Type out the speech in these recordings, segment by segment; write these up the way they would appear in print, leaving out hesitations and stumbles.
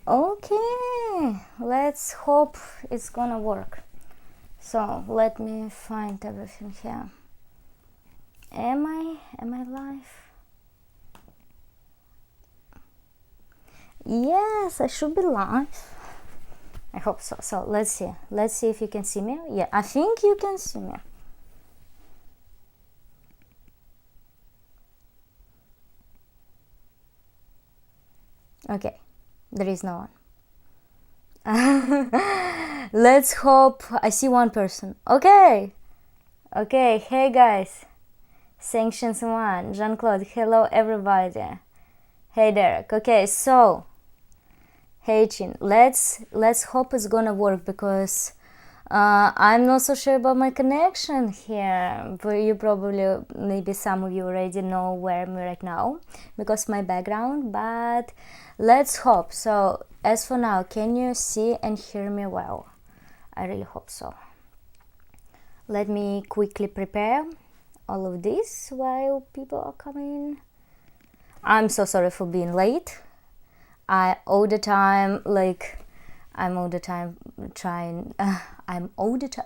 Okay, let's hope it's gonna work. So let me find everything here. Am I live? Yes, I should be live. I hope so. So let's see if you can see me. Yeah, I think you can see me. Okay, there is no one. Let's hope. I see one person. Okay, hey guys, Sanctions One, Jean-Claude, hello everybody. Hey Derek. Okay, so hey Chin, let's hope it's gonna work, because I'm not so sure about my connection here, but you probably, maybe some of you already know where I'm right now because my background, but let's hope. So as for now, can you see and hear me well? I really hope so. Let me quickly prepare all of this while people are coming. I'm so sorry for being late. I'm all the time trying.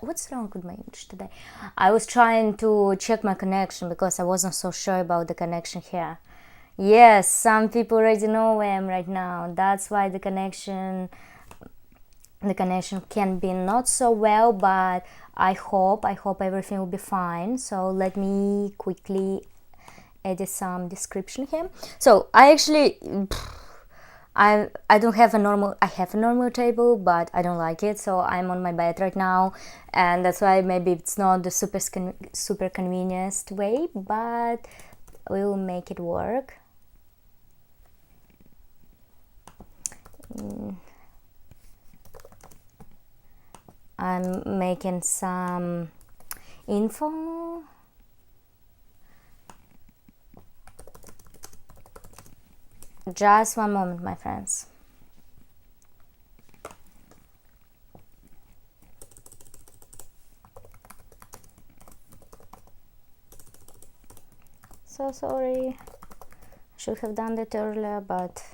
What's wrong with my English today? I was trying to check my connection because I wasn't so sure about the connection here. Yes, some people already know where I am right now. That's why the connection can be not so well, but I hope everything will be fine. So let me quickly edit some description here. So I actually. I don't have a normal. I have a normal table, but I don't like it, so I'm on my bed right now, and that's why maybe it's not the super convenient way, but we will make it work. I'm making some info. Just one moment, my friends. So sorry. Should have done that earlier, but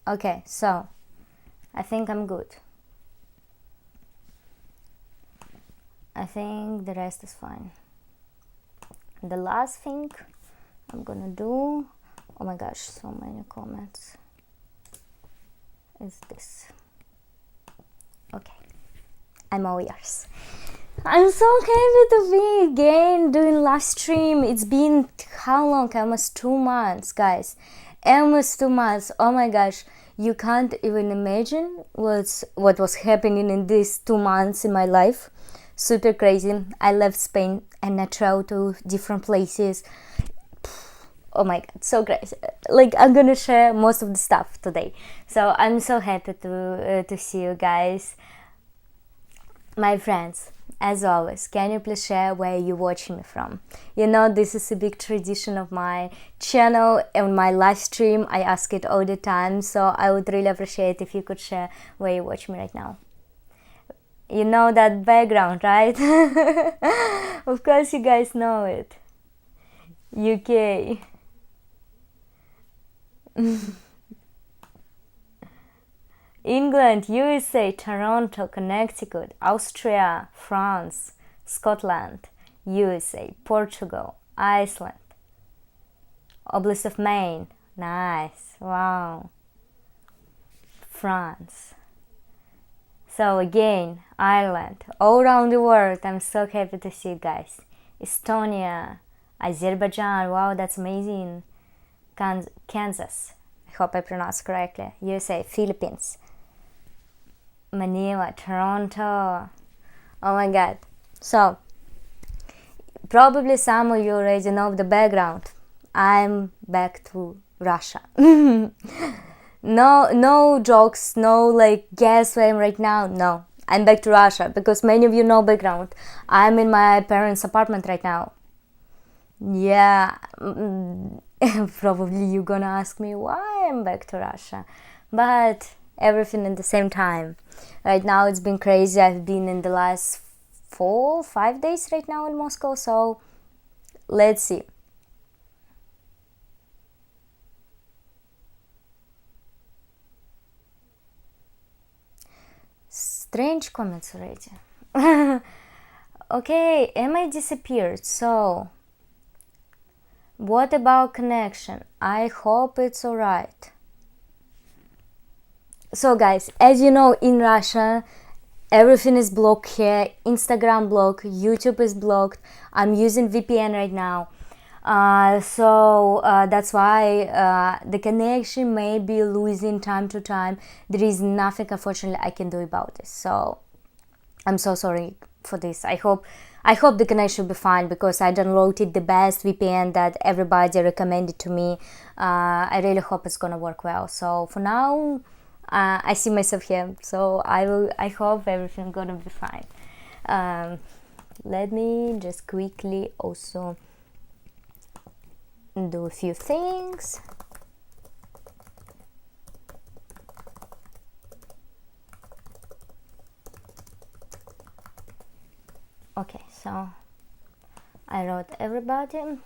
okay, so I think I'm good. I think the rest is fine. The last thing I'm gonna do, oh my gosh, so many comments, is this. Okay, I'm all yours. I'm so happy to be again doing live stream. It's been how long? Almost 2 months, guys. Almost 2 months. Oh my gosh, you can't even imagine what was happening in these 2 months in my life. Super crazy. I left Spain and I traveled to different places. Oh my god, so crazy. Like, I'm gonna share most of the stuff today, so I'm so happy to see you guys. My friends, as always, can you please share where you're watching me from? You know, this is a big tradition of my channel and my live stream. I ask it all the time, so I would really appreciate if you could share where you watch me right now. You know that background, right? Of course you guys know it. UK. England, USA, Toronto, Connecticut, Austria, France, Scotland, USA, Portugal, Iceland, Oblast of Maine, nice, wow, France. So again, Ireland, all around the world. I'm so happy to see you guys. Estonia, Azerbaijan, wow, that's amazing. Kansas, I hope I pronounced correctly. USA, Philippines, Manila, Toronto. Oh my god. So probably some of you already know the background. I'm back to Russia. No jokes, no like guess where I'm right now. No, I'm back to Russia because many of you know background. I'm in my parents' apartment right now. Yeah, probably you're gonna ask me why I'm back to Russia, but everything at the same time. Right now it's been crazy. I've been in the last 4-5 days right now in Moscow, so let's see. Strange comments already. Okay, am I disappeared? So, what about connection? I hope it's alright. So guys, as you know, in Russia, everything is blocked here. Instagram blocked, YouTube is blocked. I'm using VPN right now. So that's why the connection may be losing time to time. There is nothing, unfortunately, I can do about this. So I'm so sorry for this. I hope the connection will be fine, because I downloaded the best VPN that everybody recommended to me. I really hope it's gonna work well. So for now, I see myself here. So I hope everything's gonna be fine. Let me just quickly also do a few things. Okay, so I wrote everybody.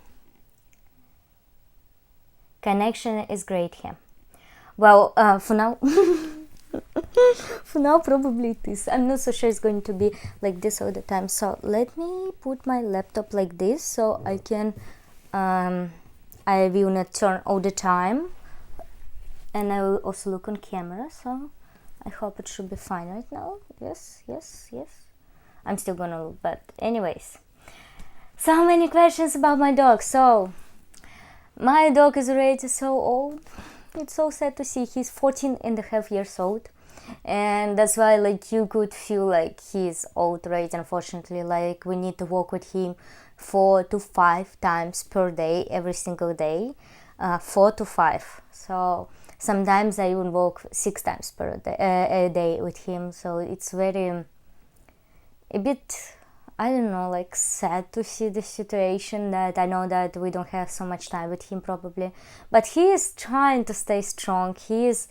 Connection is great here. Well, for now, for now probably it is. I'm not so sure it's going to be like this all the time. So let me put my laptop like this, so I can, I will not turn all the time, and I will also look on camera. So I hope it should be fine right now. Yes. I'm still gonna look, but anyways. So many questions about my dog. So my dog is already so old. It's so sad to see. He's 14 and a half years old, and that's why like you could feel like he's old, right? Unfortunately, like we need to walk with him 4 to 5 times per day, every single day, 4 to 5. So sometimes I even walk 6 times per day, a day with him. So it's very a bit, I don't know, like sad to see the situation, that I know that we don't have so much time with him probably, but he is trying to stay strong. He is,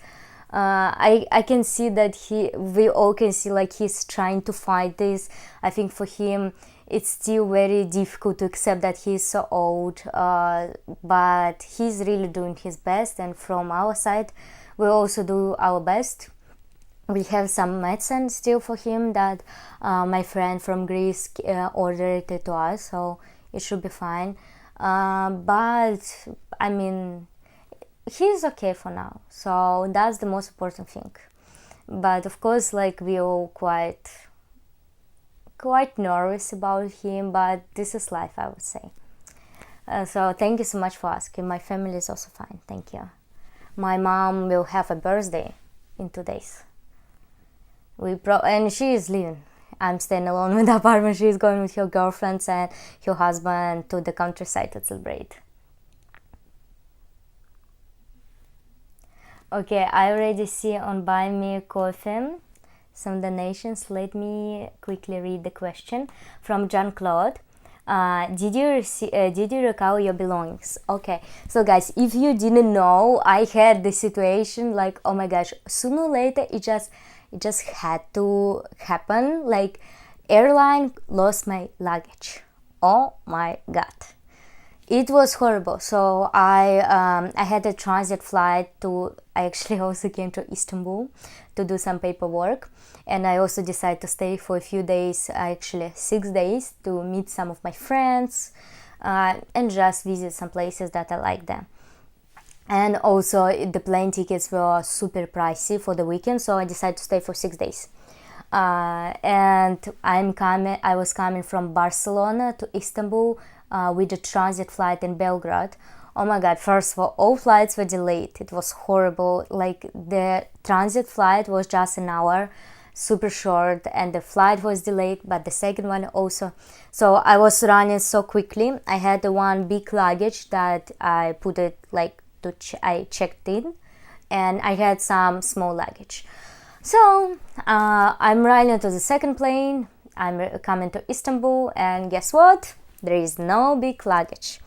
I can see that we all can see like he's trying to fight this. I think for him it's still very difficult to accept that he's so old, but he's really doing his best, and from our side we also do our best. We have some medicine still for him that my friend from Greece ordered it to us, so it should be fine. But I mean, he's okay for now, so that's the most important thing. But of course, like we all quite nervous about him, but this is life, I would say. So thank you so much for asking. My family is also fine, thank you. My mom will have a birthday in 2 days. And she is leaving. I'm staying alone in the apartment. She's going with her girlfriends and her husband to the countryside to celebrate. Okay, I already see on Buy Me Coffee some donations. Let me quickly read the question from Jean-Claude. Did you recover your belongings? Okay, so guys, if you didn't know, I had the situation like, oh my gosh, sooner or later it just had to happen. Like, airline lost my luggage. Oh my god, it was horrible. So I had a transit flight to, I actually also came to Istanbul to do some paperwork, and I also decided to stay for a few days, actually 6 days, to meet some of my friends and just visit some places that I like them. And also the plane tickets were super pricey for the weekend, so I decided to stay for 6 days. And I was coming from Barcelona to Istanbul with a transit flight in Belgrade. Oh my god, first of all flights were delayed. It was horrible. Like, the transit flight was just an hour, super short, and the flight was delayed, but the second one also. So I was running so quickly. I had the one big luggage that I put it like I checked in, and I had some small luggage. So I'm running to the second plane. I'm coming to Istanbul, and guess what? There is no big luggage.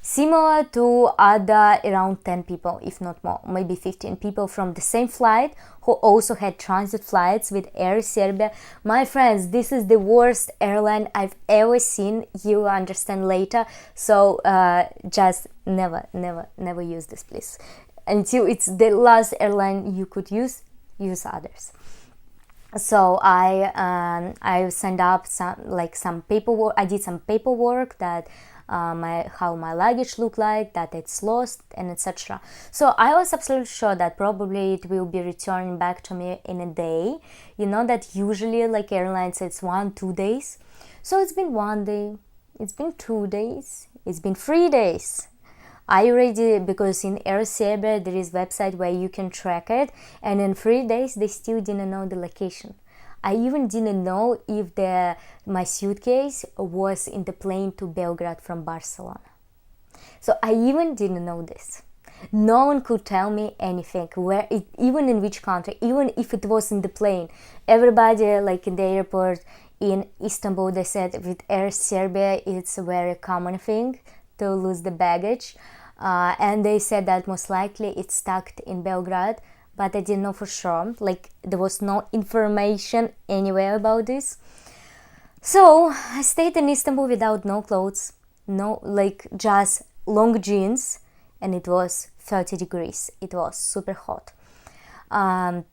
Similar to other around 10 people, if not more, maybe 15 people from the same flight who also had transit flights with Air Serbia. My friends, this is the worst airline I've ever seen. You will understand later. So just never use this, please. Until it's the last airline you could use others. So I sent up some paperwork. I did some paperwork that how my luggage looked like, that it's lost, and etc. So I was absolutely sure that probably it will be returning back to me in a day. You know that usually like airlines it's 1-2 days. So it's been 1 day, it's been 2 days, it's been 3 days. I already, because in Air Serbia there is website where you can track it, and in 3 days they still didn't know the location. I even didn't know if my suitcase was in the plane to Belgrade from Barcelona. So I even didn't know this. No one could tell me anything, even in which country, even if it was in the plane. Everybody, like in the airport in Istanbul, they said with Air Serbia it's a very common thing to lose the baggage, and they said that most likely it's stuck in Belgrade, but I didn't know for sure. Like there was no information anywhere about this. So I stayed in Istanbul without no clothes, no, like just long jeans, and it was 30 degrees. It was super hot. And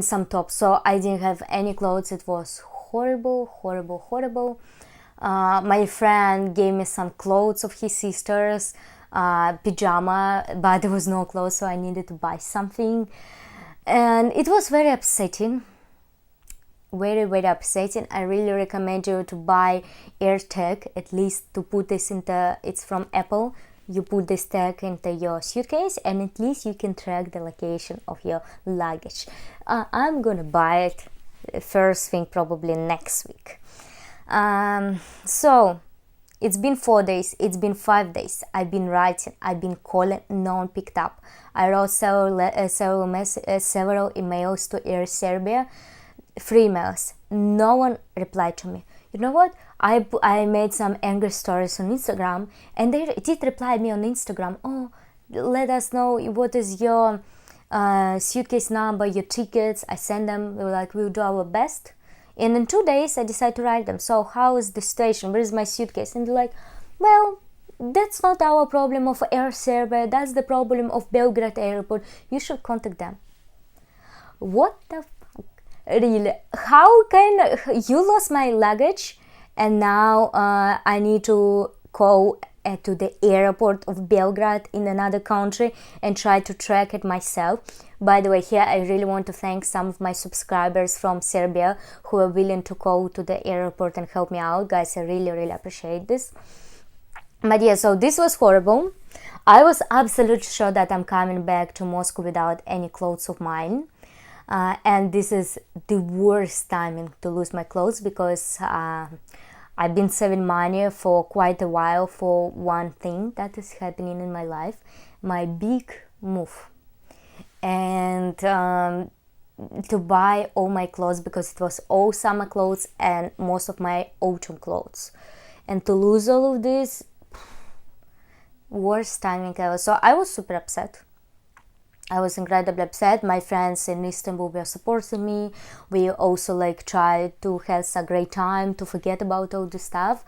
some tops, so I didn't have any clothes. It was horrible. My friend gave me some clothes of his sister's, pajama, but there was no clothes, so I needed to buy something, and it was very upsetting. Very upsetting. I really recommend you to buy AirTag, at least to put this into, it's from Apple. You put this tag into your suitcase and at least you can track the location of your luggage. I'm gonna buy it first thing probably next week. So it's been 4 days, it's been 5 days. I've been writing, I've been calling, no one picked up. I wrote several emails to Air Serbia, 3 emails. No one replied to me. You know what? I made some angry stories on Instagram, and they did reply me on Instagram. Oh, let us know what is your suitcase number, your tickets. I send them. They were like, we'll do our best. And in 2 days, I decided to write them. So how is the situation? Where is my suitcase? And they're like, well, that's not our problem of Air Serbia. That's the problem of Belgrade Airport. You should contact them. What the fuck? Really? How can you lost my luggage? And now I need to go to the airport of Belgrade in another country and try to track it myself. By the way, here I really want to thank some of my subscribers from Serbia who are willing to go to the airport and help me out. Guys, I really appreciate this. But yeah, so this was horrible. I was absolutely sure that I'm coming back to Moscow without any clothes of mine. And this is the worst timing to lose my clothes, because I've been saving money for quite a while for one thing that is happening in my life, my big move. And to buy all my clothes, because it was all summer clothes and most of my autumn clothes. And to lose all of this, worst timing ever. So I was super upset. I was incredibly upset. My friends in Istanbul were supporting me. We also tried to have a great time to forget about all this stuff.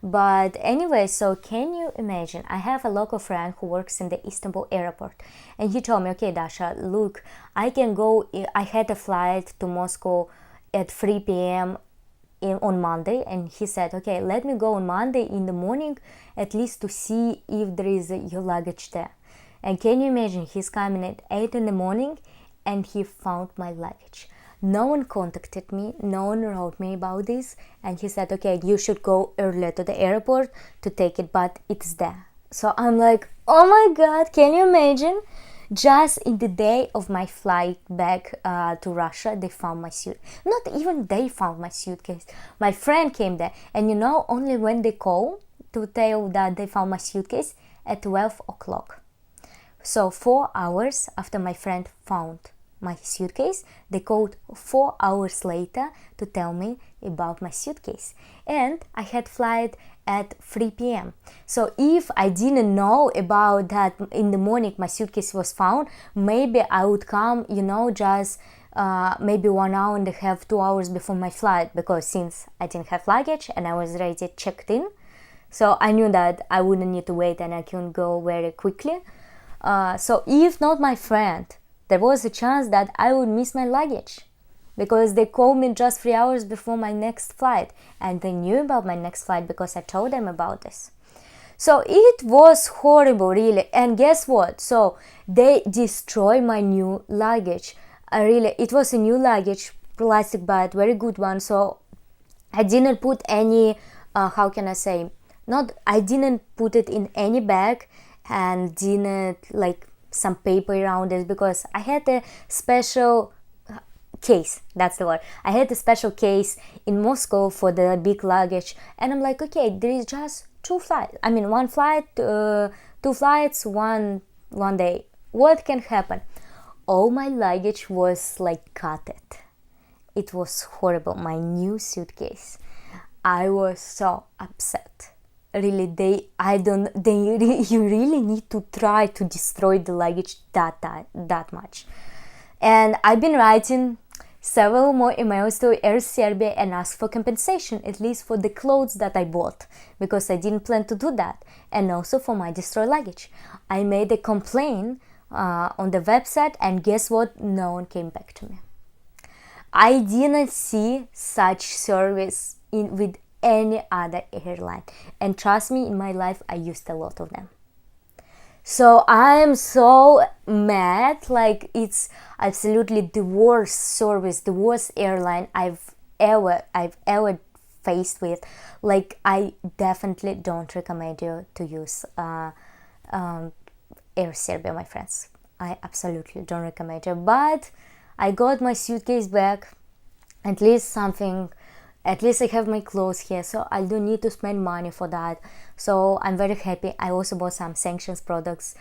But anyway, so can you imagine? I have a local friend who works in the Istanbul airport, and he told me, okay, Dasha, look, I can go. I had a flight to Moscow at 3 p.m. On Monday, and he said, okay, let me go on Monday in the morning at least to see if there is your luggage there. And can you imagine, he's coming at 8 in the morning and he found my luggage. No one contacted me, no one wrote me about this, and he said, okay, you should go earlier to the airport to take it, but it's there. So I'm like, oh my god, can you imagine? Just in the day of my flight back to Russia, they found my suit. Not even they found my suitcase. My friend came there, and only when they call to tell that they found my suitcase at 12 o'clock. So 4 hours after my friend found my suitcase, they called 4 hours later to tell me about my suitcase. And I had flight at 3 p.m. So if I didn't know about that in the morning my suitcase was found, maybe I would come, just maybe 1 hour and a half, 2 hours before my flight, because since I didn't have luggage and I was already checked in, so I knew that I wouldn't need to wait and I can go very quickly. So if not my friend there was a chance that I would miss my luggage, because they called me just 3 hours before my next flight, and they knew about my next flight because I told them about this. So it was horrible, really. And guess what? So they destroyed my new luggage. It was a new luggage, plastic bag, very good one. So I didn't put any, how can I say, I didn't put it in any bag, and didn't like some paper around it, because I had a special case, that's the word. I had a special case in Moscow for the big luggage, and I'm like, okay, there is just one flight, 2 flights, one day. What can happen? All my luggage was like cutted. It was horrible. My new suitcase. I was so upset. Really, you really need to try to destroy the luggage that much. And I've been writing several more emails to Air Serbia and ask for compensation, at least for the clothes that I bought, because I didn't plan to do that, and also for my destroyed luggage. I made a complaint on the website, and guess what? No one came back to me. I didn't see such service with any other airline, and trust me, in my life I used a lot of them. So I am so mad. Like, it's absolutely the worst service, the worst airline I've ever faced with. Like, I definitely don't recommend you to use Air Serbia, my friends. I absolutely don't recommend you. But I got my suitcase back. At least I have my clothes here, so I don't need to spend money for that. So I'm very happy. I also bought some sanctions products,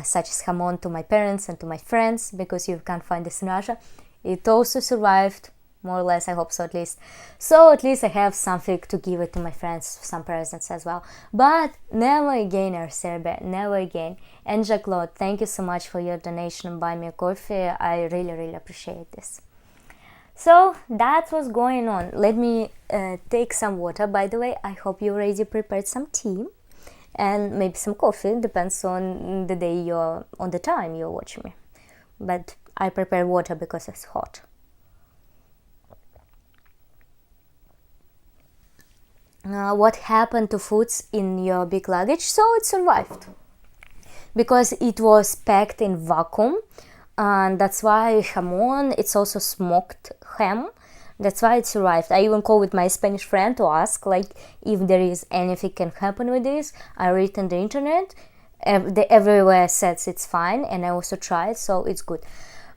such as hamon, to my parents and to my friends, because you can't find this in Russia. It also survived, more or less, I hope so at least. So at least I have something to give it to my friends, some presents as well. But never again, Air Serbia, never again. And Jacques-Claude, thank you so much for your donation and buy me a coffee. I really, really appreciate this. So that's what's going on. Let me take some water. By the way, I hope you already prepared some tea and maybe some coffee. Depends on the day on the time you're watching me. But I prepared water because it's hot. What happened to foods in your big luggage? So it survived because it was packed in vacuum. And that's why hamon, it's also smoked ham. That's why it survived. I even called with my Spanish friend to ask, like, if there is anything can happen with this. I read on the internet. Everywhere says it's fine, and I also tried, so it's good.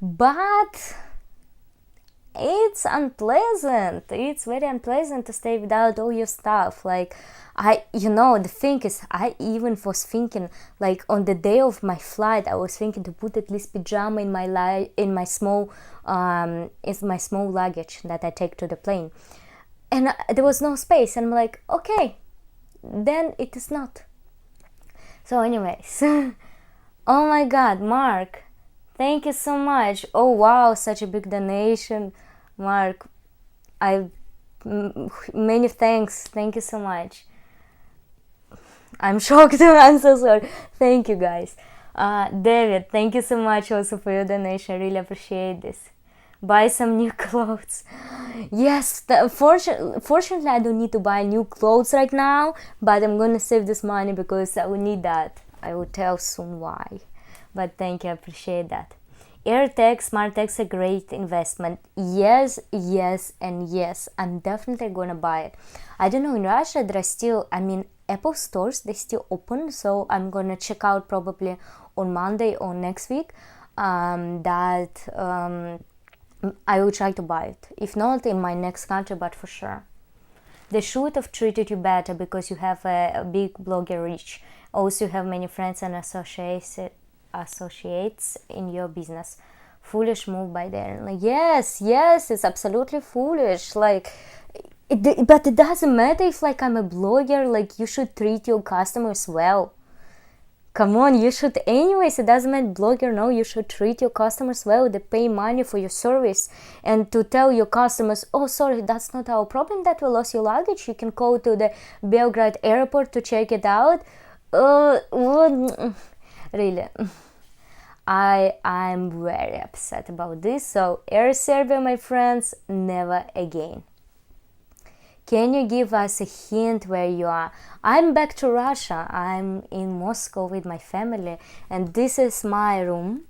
But it's unpleasant. It's very unpleasant to stay without all your stuff. Like, the thing is, I even was thinking, like, on the day of my flight, I was thinking to put at least pajama in my small luggage that I take to the plane, and there was no space. And I'm like, okay, then it is not. So, anyways, oh my God, Mark, thank you so much. Oh wow, such a big donation, Mark. Many thanks. Thank you so much. I'm shocked. I'm so sorry. Thank you, guys. David, thank you so much also for your donation. I really appreciate this. Buy some new clothes. Yes, fortunately I don't need to buy new clothes right now, but I'm gonna save this money because I will need that. I will tell soon why. But thank you, I appreciate that. AirTag, smart tags, a great investment. Yes, and yes. I'm definitely gonna buy it. I don't know, in Russia there are still, Apple stores, they still open, so I'm gonna check out probably on Monday or next week. I will try to buy it. If not, in my next country, but for sure. They should have treated you better because you have a big blogger reach. Also, you have many friends and associates in your business. Foolish move by them. Like, yes, it's absolutely foolish. Like, but it doesn't matter if, like, I'm a blogger. Like, you should treat your customers well. Come on, you should anyways. It doesn't matter, blogger, no, you should treat your customers well. They pay money for your service, and to tell your customers, oh, sorry, that's not our problem that we lost your luggage. You can go to the Belgrade airport to check it out. Really. I'm very upset about this. So Air Serbia, my friends, never again. Can you give us a hint where you are? I'm back to Russia. I'm in Moscow with my family, and this is my room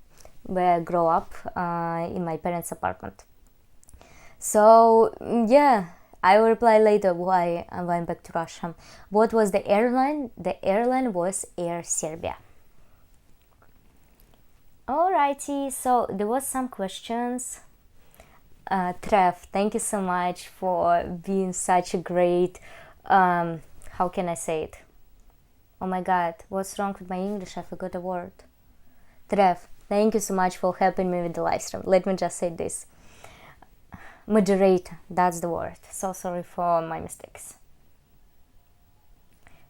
where I grew up, in my parents' apartment. So yeah, I will reply later why I'm going back to Russia. What was the airline? The airline was Air Serbia. Alrighty, so there was some questions. Trev, thank you so much for being such a great, how can I say it? Oh my god, what's wrong with my English? I forgot a word. Trev, thank you so much for helping me with the live stream. Let me just say this. Moderator, that's the word. So sorry for my mistakes.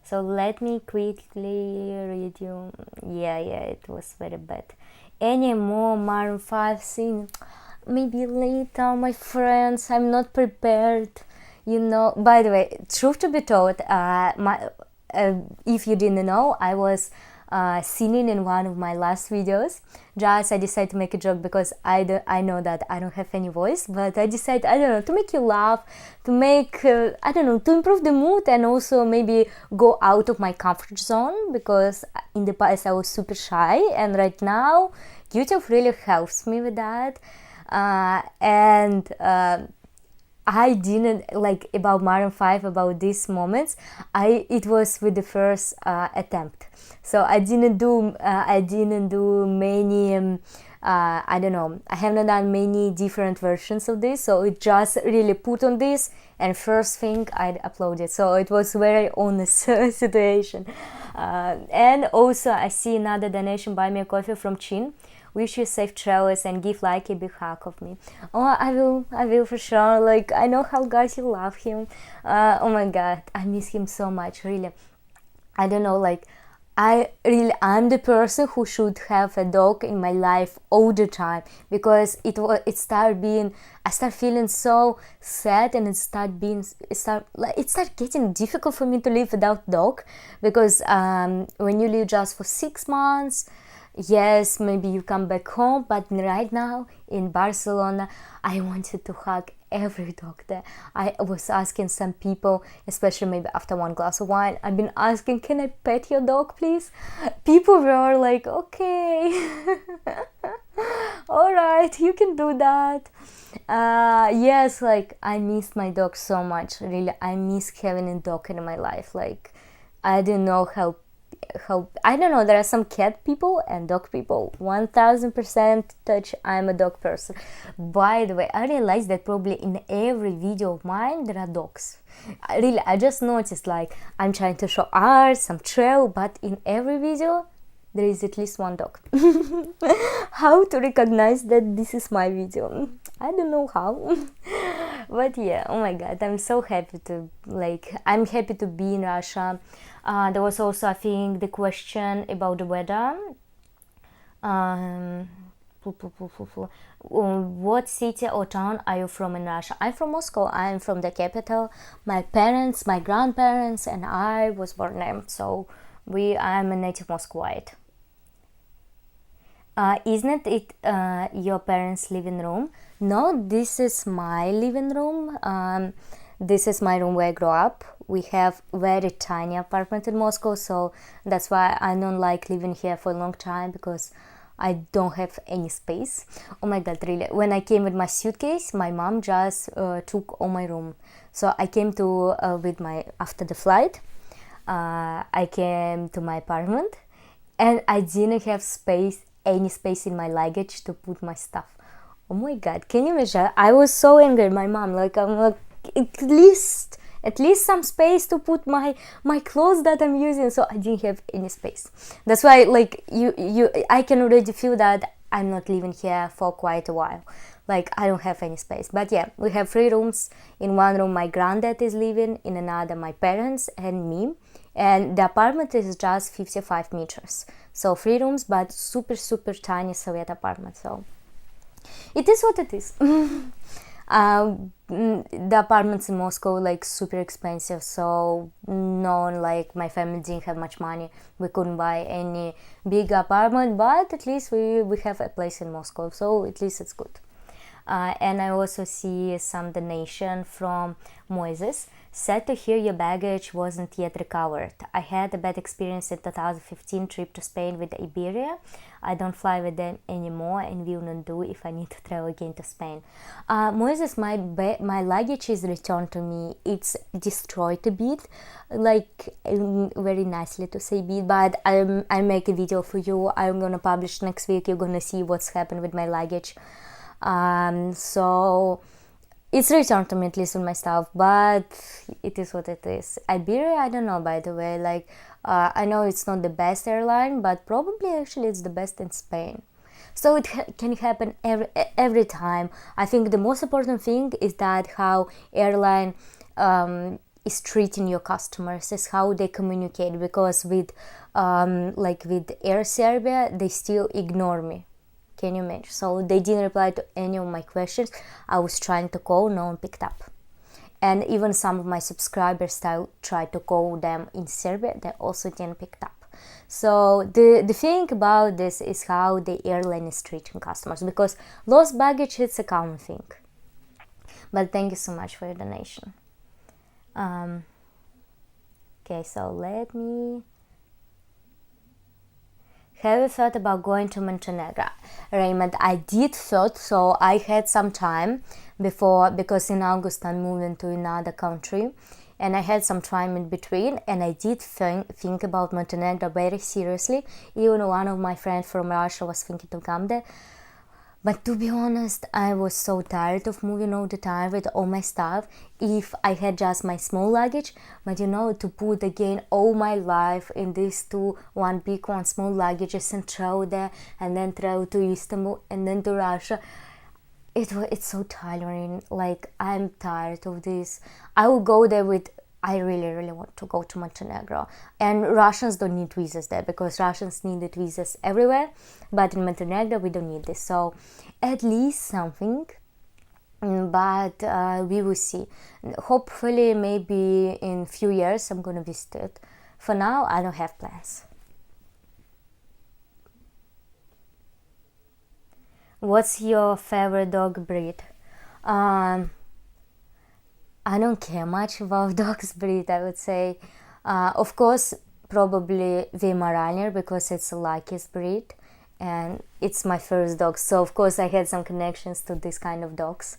So let me quickly read you. Yeah, it was very bad. Any more Maroon 5 sing? Maybe later, my friends. I'm not prepared. By the way, truth to be told, if you didn't know, I was singing in one of my last videos. Just I decided to make a joke because I know that I don't have any voice, but I decided, I don't know, to make you laugh, to make, to improve the mood, and also maybe go out of my comfort zone, because in the past I was super shy, and right now YouTube really helps me with that. I didn't like about Maroon 5, about these moments. It was with the first attempt, so I didn't do many. I don't know. I have not done many different versions of this, so it just really put on this, and first thing I uploaded. So it was very honest situation. And also I see another donation, buy me a coffee from Chin. Wish you safe travels and give like a big hug of me. Oh, I will for sure. Like, I know how guys you love him. Oh my god, I miss him so much, really. I don't know, like, I'm the person who should have a dog in my life all the time, because I start feeling so sad, and it start getting difficult for me to live without dog, because when you live just for 6 months, yes, maybe you come back home, but right now in Barcelona, I wanted to hug every dog there. I was asking some people, especially maybe after one glass of wine, I've been asking, can I pet your dog, please? People were like, okay, all right, you can do that. Yes, like, I missed my dog so much, really. I miss having a dog in my life. Like, I didn't know how I don't know, there are some cat people and dog people. 1000% touch, I'm a dog person. By the way, I realized that probably in every video of mine there are dogs. I just noticed, like, I'm trying to show art, some trail, but in every video there is at least one dog. How to recognize that this is my video? I don't know how. But yeah, oh my god, I'm so happy I'm happy to be in Russia. There was also, I think, the question about the weather. What city or town are you from in Russia? I'm from Moscow. I'm from the capital. My parents, my grandparents, and I was born there. So I'm a native Moscowite. Isn't it your parents' living room? No, this is my living room. This is my room where I grew up. We have very tiny apartment in Moscow, so that's why I don't like living here for a long time, because I don't have any space. Oh my god, really. When I came with my suitcase, my mom just took all my room. So I came to after the flight, I came to my apartment, and I didn't have any space in my luggage to put my stuff. Oh my god, can you imagine? I was so angry at my mom. Like, I'm like, at least some space to put my clothes that I'm using. So I didn't have any space. That's why, like, I can already feel that I'm not living here for quite a while. Like, I don't have any space. But yeah, we have 3 rooms. In one room my granddad is living, in another my parents and me. And the apartment is just 55 meters. So 3 rooms, but super, super tiny Soviet apartment. So it is what it is. The apartments in Moscow like super expensive, so no, like my family didn't have much money. We couldn't buy any big apartment, but at least we have a place in Moscow, so at least it's good. And I also see some donation from Moises. Sad to hear your baggage wasn't yet recovered. I had a bad experience in 2015 trip to Spain with Iberia. I don't fly with them anymore and will not do if I need to travel again to Spain. Moises, my luggage is returned to me. It's destroyed a bit, like very nicely to say bit, but I make a video for you. I'm gonna publish next week. You're gonna see what's happened with my luggage. So it's returned to me, at least with my stuff, but it is what it is. Iberia, I don't know, by the way, like I know it's not the best airline, but probably actually it's the best in Spain. So it can happen every time. I think the most important thing is that how airline is treating your customers, is how they communicate, because with like with Air Serbia, they still ignore me. Can you imagine? So they didn't reply to any of my questions. I was trying to call, no one picked up. And even some of my subscribers tried to call them in Serbia, they also didn't pick up. So the thing about this is how the airline is treating customers, because lost baggage is a common thing. But thank you so much for your donation. Okay, so let me... Have you thought about going to Montenegro? Raymond, I did thought, so I had some time before, because in August I'm moving to another country, and I had some time in between, and I did think about Montenegro very seriously. Even one of my friends from Russia was thinking to come there. But to be honest, I was so tired of moving all the time with all my stuff. If I had just my small luggage, but to put again all my life in these two, one big, one small luggages, and travel there, and then travel to Istanbul, and then to Russia, it's so tiring. Like, I'm tired of this. I will go there with... I really, really want to go to Montenegro. And Russians don't need visas there, because Russians needed visas everywhere. But in Montenegro, we don't need this. So at least something. But we will see. Hopefully, maybe in a few years, I'm going to visit it. For now, I don't have plans. What's your favorite dog breed? I don't care much about dog's breed, I would say. Of course, probably Weimaraner, because it's the luckiest breed, and it's my first dog, so of course I had some connections to this kind of dogs.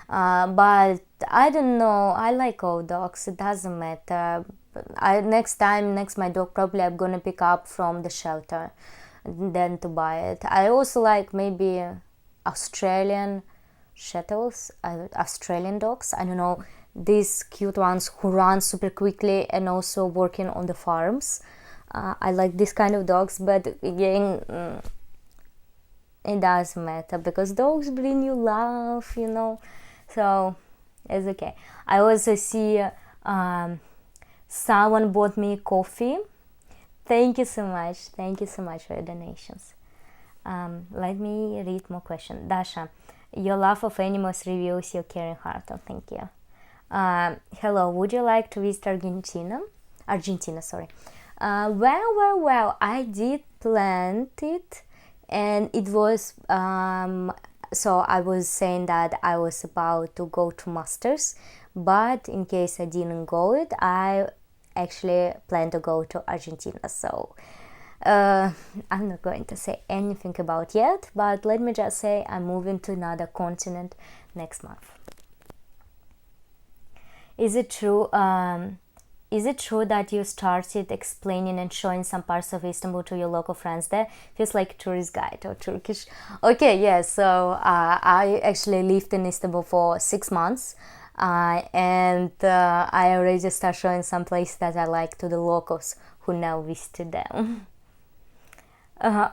But I don't know, I like all dogs, it doesn't matter. Next my dog, probably I'm gonna pick up from the shelter than to buy it. I also like maybe Australian shuttles, Australian dogs, I don't know, these cute ones who run super quickly and also working on the farms. I like this kind of dogs, but again, it doesn't matter, because dogs bring you love, so it's okay. I also see someone bought me coffee. Thank you so much for your donations. Let me read more questions. Dasha, your love of animals reveals your caring heart. Oh, thank you. Hello, would you like to visit Argentina, sorry. Well, I did plan it, and it was, so I was saying that I was about to go to Masters, but in case I didn't go it, I actually plan to go to Argentina, so I'm not going to say anything about yet, but let me just say I'm moving to another continent next month. Is it true that you started explaining and showing some parts of Istanbul to your local friends there? Feels like a tourist guide or Turkish. Okay, yeah, so I actually lived in Istanbul for 6 months, and I already started showing some places that I like to the locals who now visited them.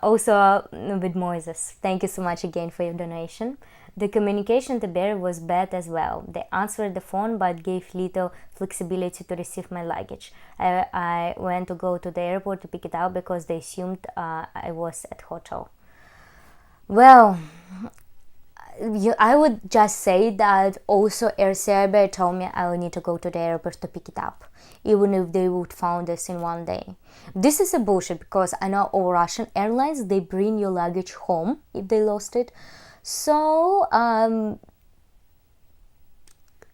Also with Moises, thank you so much again for your donation. The communication to Barry was bad as well. They answered the phone but gave little flexibility to receive my luggage. I went to go to the airport to pick it up because they assumed I was at hotel. Well, I would just say that also Air Serbia told me I would need to go to the airport to pick it up, even if they would found us in one day. This is a bullshit, because I know all Russian airlines, they bring your luggage home if they lost it. So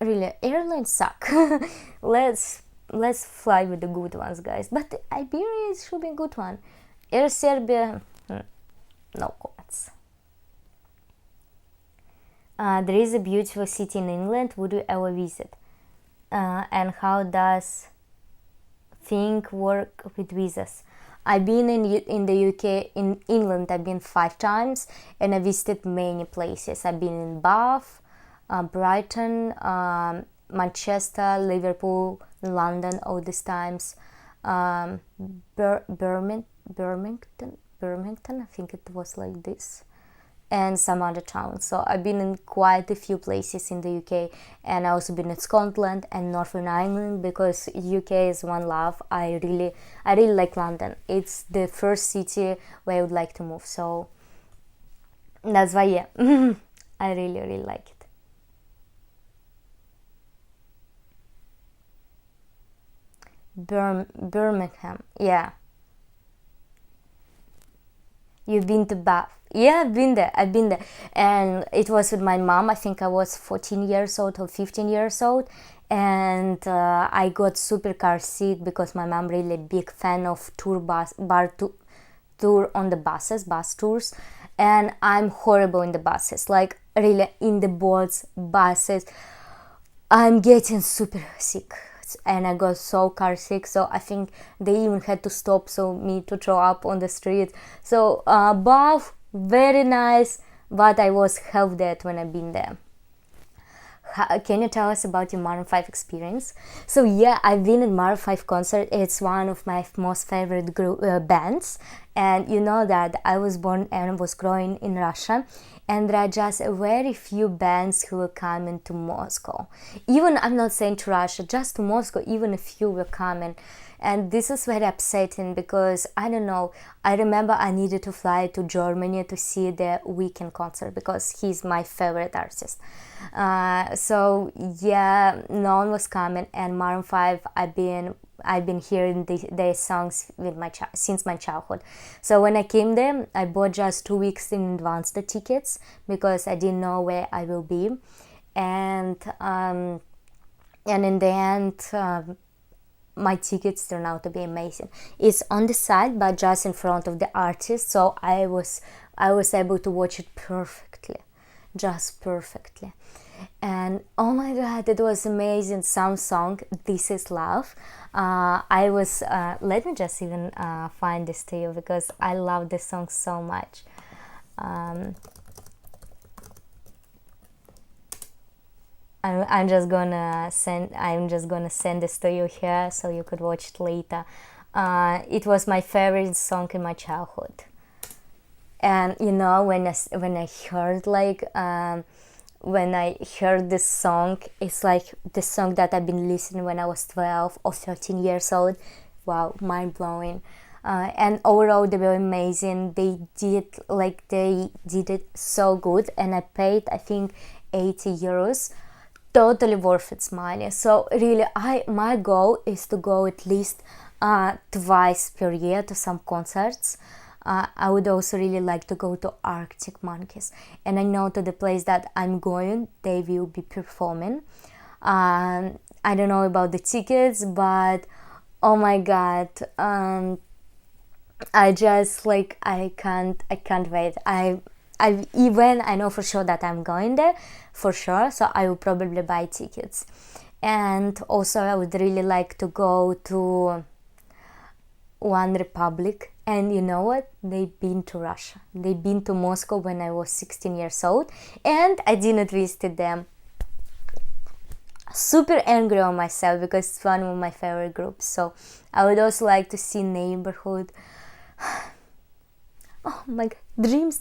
really, airlines suck. let's fly with the good ones, guys. But Iberia should be a good one. Air Serbia, no comments. There is a beautiful city in England. Would you ever visit? And how does thing work with visas? I've been in the UK, in England. I've been 5 times, and I visited many places. I've been in Bath, Brighton, Manchester, Liverpool, London all these times, Birmingham, I think it was like this, and some other towns. So I've been in quite a few places in the UK, and I also been in Scotland and Northern Ireland, because UK is one love. I really like London. It's the first city where I would like to move. So that's why, yeah, I really like it. Birmingham, yeah. You've been to Bath? Yeah, I've been there. And it was with my mom. I think I was 14 years old or 15 years old. And I got super car seat, because my mom really big fan of tour on the bus tours. And I'm horrible in the buses, like really in the buses. I'm getting super sick, and I got so car sick, so I think they even had to stop so me to throw up on the street. So Bath, very nice, but I was half dead when I've been there. Can you tell us about your Maroon 5 experience? So yeah, I've been at Maroon 5 concert. It's one of my most favorite bands, and you know that I was born and was growing in Russia, and there are just very few bands who will come into Moscow. Even, I'm not saying to Russia, just to Moscow, even a few will come in. And this is very upsetting, because I don't know, I remember I needed to fly to Germany to see the Weekend concert, because he's my favorite artist. So yeah, no one was coming, and Maroon 5, I've been hearing their songs since my childhood. So when I came there, I bought just 2 weeks in advance the tickets, because I didn't know where I will be, and in the end, my tickets turned out to be amazing. It's on the side, but just in front of the artist, so I was able to watch it perfectly, just perfectly. And oh my god, it was amazing. Some song, This Is Love. Let me just even find this to you, because I love this song so much. I'm just gonna send this to you here, so you could watch it later. It was my favorite song in my childhood, and you know, when I heard when I heard this song, it's like the song that I've been listening when I was 12 or 13 years old. Wow, mind blowing. And overall, they were amazing. They did it so good, and I paid, I think, 80 euros. Totally worth its money. So really, my goal is to go at least twice per year to some concerts. I would also really like to go to Arctic Monkeys, and I know to the place that I'm going, they will be performing. I don't know about the tickets, but oh my god, I just I can't wait. Even I know for sure that I'm going there for sure, so I will probably buy tickets. And also I would really like to go to One Republic. And you know what? They've been to Russia. They've been to Moscow when I was 16 years old, and I didn't visit them. Super angry on myself, because it's one of my favorite groups. So I would also like to see Neighborhood. Oh my god, dreams.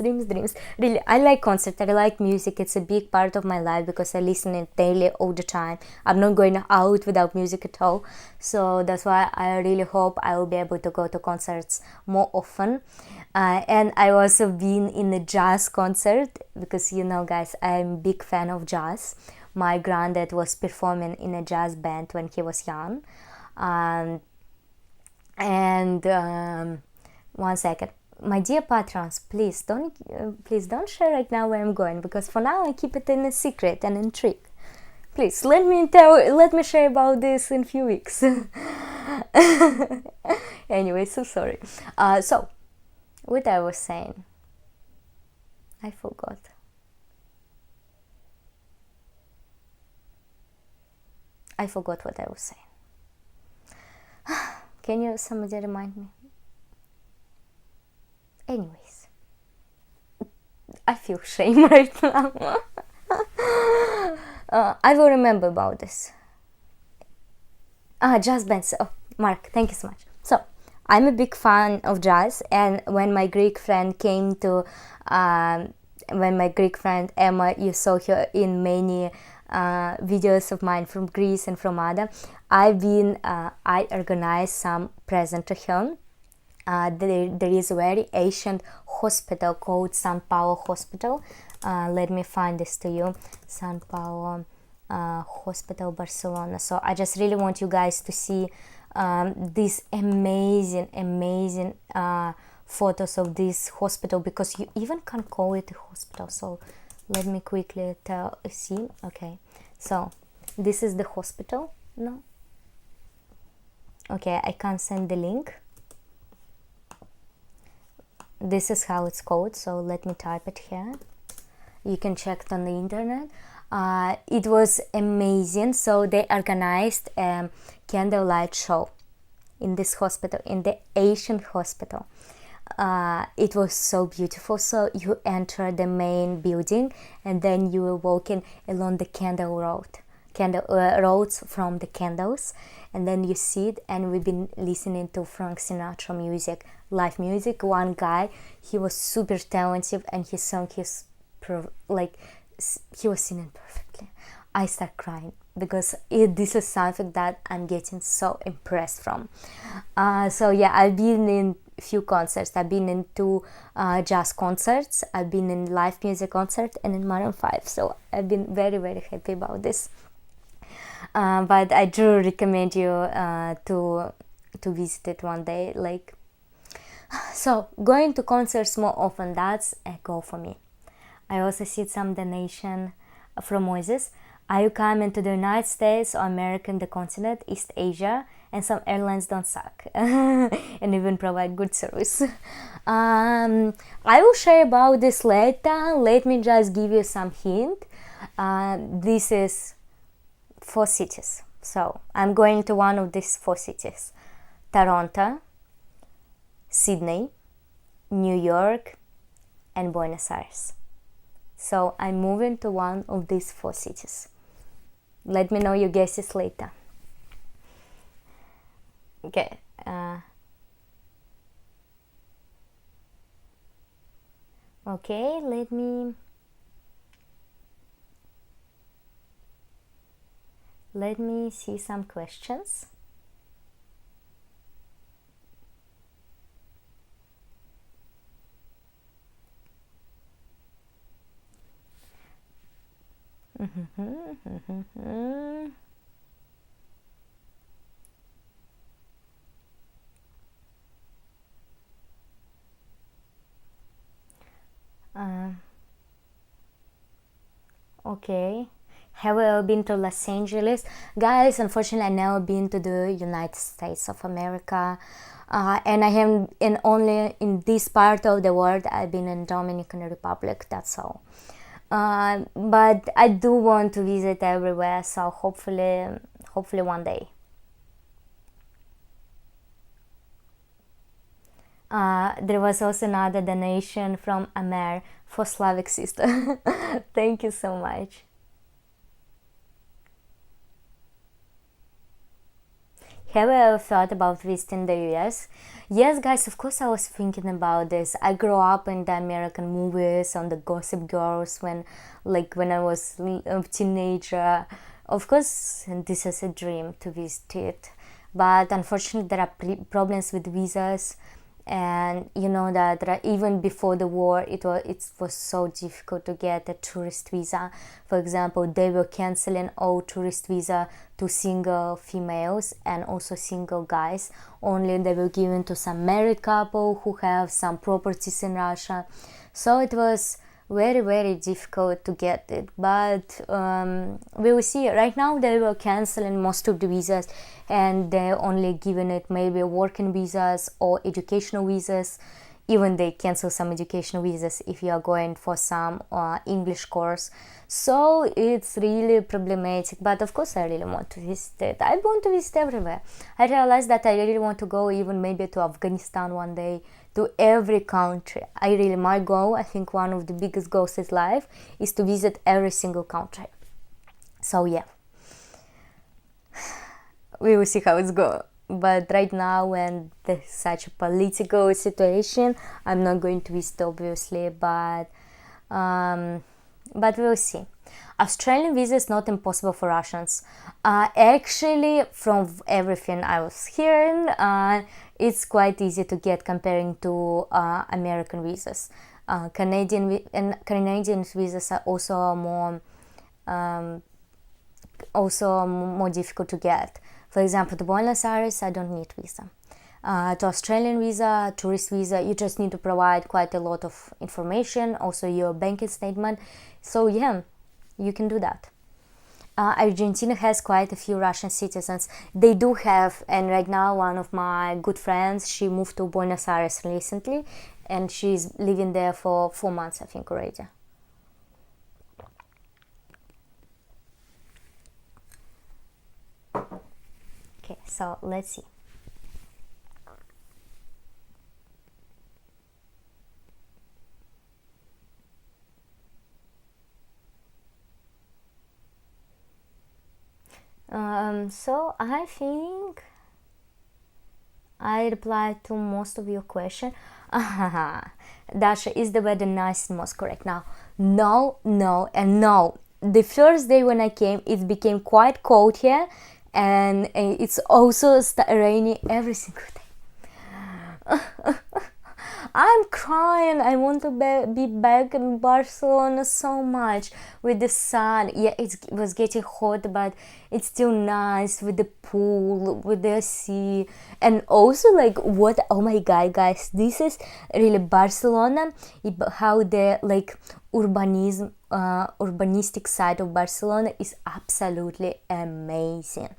Really, I like concert, I like music. It's a big part of my life because I listen it daily, all the time. I'm not going out without music at all. So that's why I really hope I will be able to go to concerts more often. And I also been in a jazz concert because, you know, guys, I'm a big fan of jazz. My granddad was performing in a jazz band when he was young. One second, my dear patrons, please don't share right now where I'm going, because for now I keep it in a secret and intrigue. Please let me share about this in a few weeks. Anyway, so sorry. So what I was saying, I forgot. What I was saying. Can you somebody remind me? Anyways, I feel shame right now. I will remember about this. Jazz bands. Oh, Mark, thank you so much. So, I'm a big fan of jazz, and when my Greek friend Emma, you saw her in many videos of mine from Greece and from Ada, I organized some present to her. There is a very ancient hospital called San Paulo Hospital. Let me find this to you. San Paulo Hospital, Barcelona. So I just really want you guys to see these amazing photos of this hospital, because you even can't call it a hospital. So let me quickly see. Okay, so this is the hospital. No, okay, I can't send the link. This is how it's called, so let me type it here. You can check it on the internet. It was amazing. So they organized a candlelight show in this hospital, in the Asian hospital. It was so beautiful. So you enter the main building, and then you were walking along the roads from the candles, and then you sit, and we've been listening to Frank Sinatra music, live music. One guy, he was super talented, and he sang he was singing perfectly. I start crying because this is something that I'm getting so impressed from. So yeah, I've been in few concerts. I've been in 2 jazz concerts. I've been in live music concert and in Maroon 5. So I've been very happy about this. But I do recommend you to visit it one day. So going to concerts more often, that's a goal for me. I also see some donation from Moses. Are you coming to the United States or American, the continent, East Asia? And some airlines don't suck and even provide good service. I will share about this later. Let me just give you some hint. This is 4 cities. So I'm going to one of these 4 cities: Toronto, Sydney, New York, and Buenos Aires. So I'm moving to one of these 4 cities. Let me know your guesses later. Okay. Okay, let me see some questions. Okay. Have I been to Los Angeles? Guys, unfortunately, I've never been to the United States of America. And I have, only in this part of the world, I've been in Dominican Republic, that's all. But I do want to visit everywhere, so hopefully one day. There was also another donation from Amer for Slavic sister. Thank you so much. Have you ever thought about visiting the US? Yes, guys, of course I was thinking about this. I grew up in the American movies, on the Gossip Girls when I was a teenager. Of course, this is a dream to visit it. But unfortunately, there are problems with visas, and you know that even before the war it was so difficult to get a tourist visa. For example, they were canceling all tourist visa to single females and also single guys. Only they were given to some married couple who have some properties in Russia. So it was very, very difficult to get it, but we will see. Right now they were canceling most of the visas, and they're only giving it maybe working visas or educational visas. Even they cancel some educational visas if you are going for some English course. So it's really problematic, but of course I really want to visit it. I want to visit everywhere. I realized that I really want to go even maybe to Afghanistan one day, to every country. My goal, I think one of the biggest goals in life, is to visit every single country. So yeah, we will see how it's going. But right now, when there's such a political situation, I'm not going to visit, obviously, but we'll see. Australian visa is not impossible for Russians. Actually, from everything I was hearing, it's quite easy to get comparing to American visas. Canadian visas are also more difficult to get. For example, to Buenos Aires, I don't need visa. To Australian visa, tourist visa, you just need to provide quite a lot of information, also your banking statement. So yeah, you can do that. Argentina has quite a few Russian citizens. They do have, and right now one of my good friends, she moved to Buenos Aires recently, and she's living there for 4 months, I think, already. Okay, so let's see. So I think I replied to most of your question. Dasha, is the weather nice in Moscow right now? No, no, and no. The first day when I came, it became quite cold here, and it's also rainy every single day. I'm crying. I want to be back in Barcelona so much with the sun. Yeah, it was getting hot, but it's still nice with the pool, with the sea, and also oh my god, guys, this is really Barcelona. How the urbanistic side of Barcelona is absolutely amazing.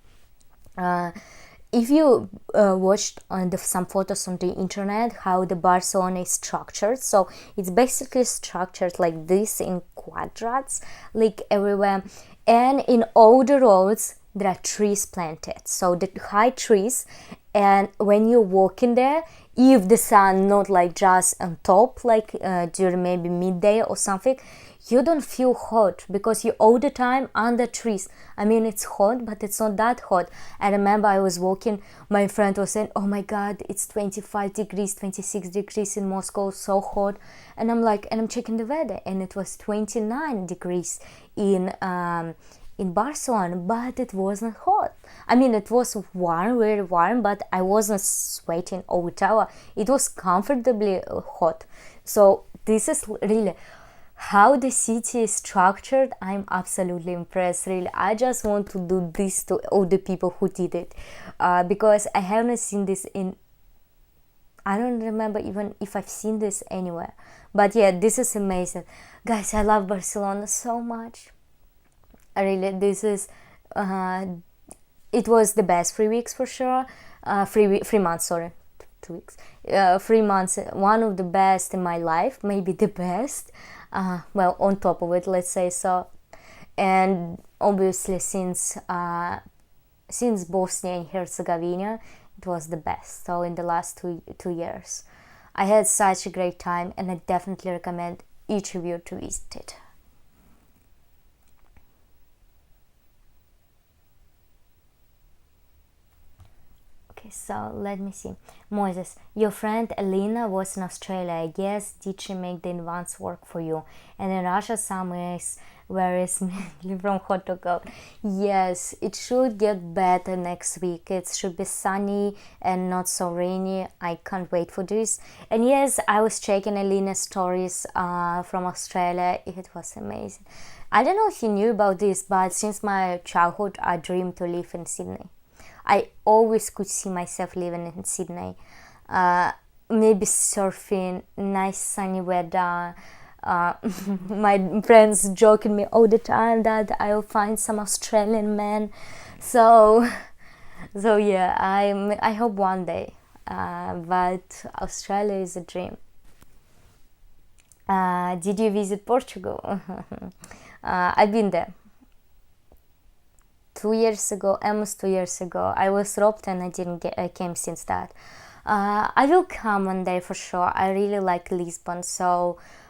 If you watched some photos on the internet, how the Barcelona is structured, so it's basically structured like this in quadrats, like everywhere, and in all the roads there are trees planted, so the high trees, and when you're walking there, if the sun not just on top, during maybe midday or something, you don't feel hot because you're all the time under trees. I mean, it's hot, but it's not that hot. I remember I was walking, my friend was saying, oh my god, it's 25 degrees, 26 degrees in Moscow, so hot. And I'm checking the weather, and it was 29 degrees in Barcelona, but it wasn't hot. I mean, it was warm, very warm, but I wasn't sweating all the time. It was comfortably hot. So this is really how the city is structured. I'm absolutely impressed, really. I just want to do this to all the people who did it, because I haven't seen this I don't remember even if I've seen this anywhere. But yeah, this is amazing. Guys, I love Barcelona so much. Really, this is it was the best 3 weeks for sure. 3 months, sorry, 2 weeks. 3 months, one of the best in my life, maybe the best. Well, on top of it, let's say so. And obviously, since Bosnia and Herzegovina, it was the best. So in the last two years, I had such a great time, and I definitely recommend each of you to visit it. Okay, so let me see. Moses, your friend Elena was in Australia, I guess. Did she make the advance work for you? And in Russia, summer is very mainly from hot to cold. Yes, it should get better next week. It should be sunny and not so rainy. I can't wait for this. And yes, I was checking Elena's stories from Australia. It was amazing. I don't know if you knew about this, but since my childhood, I dreamed to live in Sydney. I always could see myself living in Sydney. Maybe surfing, nice sunny weather. My friends joking me all the time that I'll find some Australian man. So yeah, I hope one day. But Australia is a dream. Did you visit Portugal? I've been there. 2 years ago, almost 2 years ago. I was robbed and I came since that. I will come one day for sure. I really like Lisbon,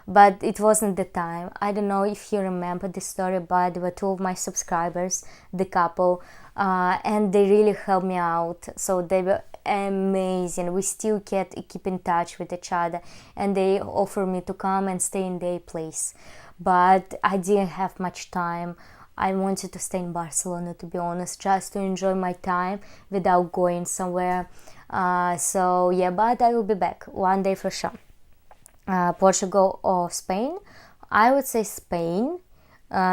but it wasn't the time. I don't know if you remember the story, but there were two of my subscribers, the couple, and they really helped me out. So they were amazing. We still keep in touch with each other, and they offered me to come and stay in their place. But I didn't have much time. I wanted to stay in Barcelona, to be honest, just to enjoy my time without going somewhere. So yeah, but I will be back one day for sure. Portugal or Spain? I would say Spain,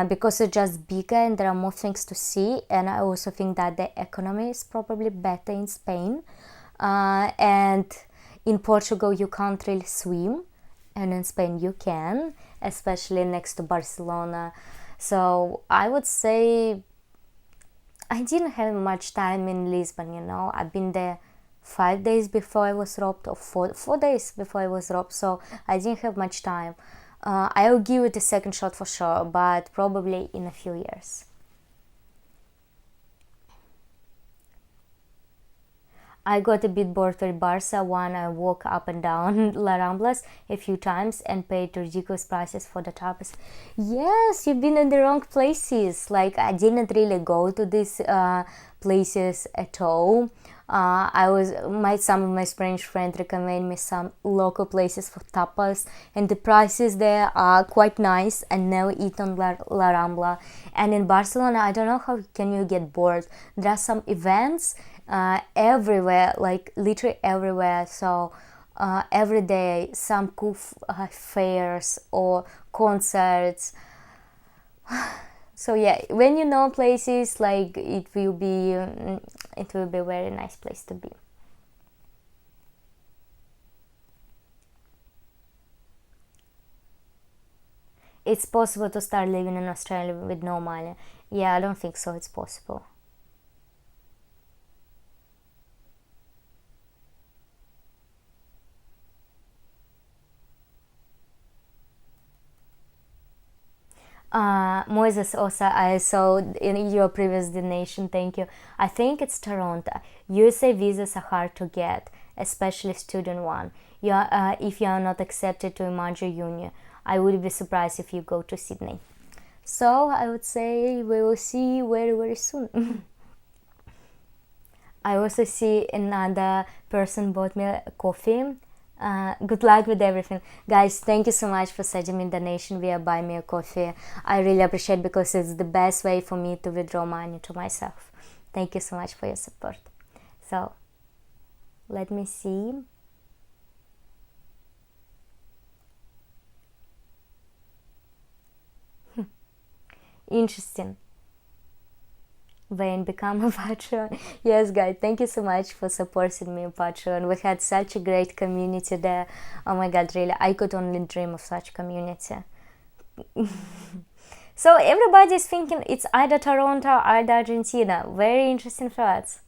because it's just bigger and there are more things to see, and I also think that the economy is probably better in Spain. And in Portugal you can't really swim, and in Spain you can, especially next to Barcelona. So I would say I didn't have much time in Lisbon, I've been there 5 days before I was robbed, or 4 days before I was robbed, so I didn't have much time. I'll give it a second shot for sure, but probably in a few years. I got a bit bored with Barca when I walk up and down La Ramblas a few times and paid ridiculous prices for the tapas. Yes, you've been in the wrong places. Like, I didn't really go to these places at all. Some of my Spanish friends recommend me some local places for tapas, and the prices there are quite nice. And never eat on La Rambla. And in Barcelona, I don't know how can you get bored. There are some events everywhere, like literally everywhere. So every day some cool fairs or concerts. So yeah, when you know places, like it will be a very nice place to be. It's possible to start living in Australia with no money. Yeah, I don't think so. It's possible. Moses, also I saw in your previous donation, thank you. I think it's Toronto. USA visas are hard to get, especially student one. If you are not accepted to a major uni, I would be surprised if you go to Sydney. So I would say we will see very, very soon. I also see another person bought me a coffee. Good luck with everything, guys. Thank you so much for sending me donation via Buy Me a Coffee. I really appreciate, because it's the best way for me to withdraw money to myself. Thank you so much for your support. So let me see. Interesting. Wayne become a Patreon. Yes, guys, thank you so much for supporting me on Patreon. We had such a great community there. Oh my god, really, I could only dream of such community. So everybody's thinking it's either Toronto or either Argentina. Very interesting thoughts.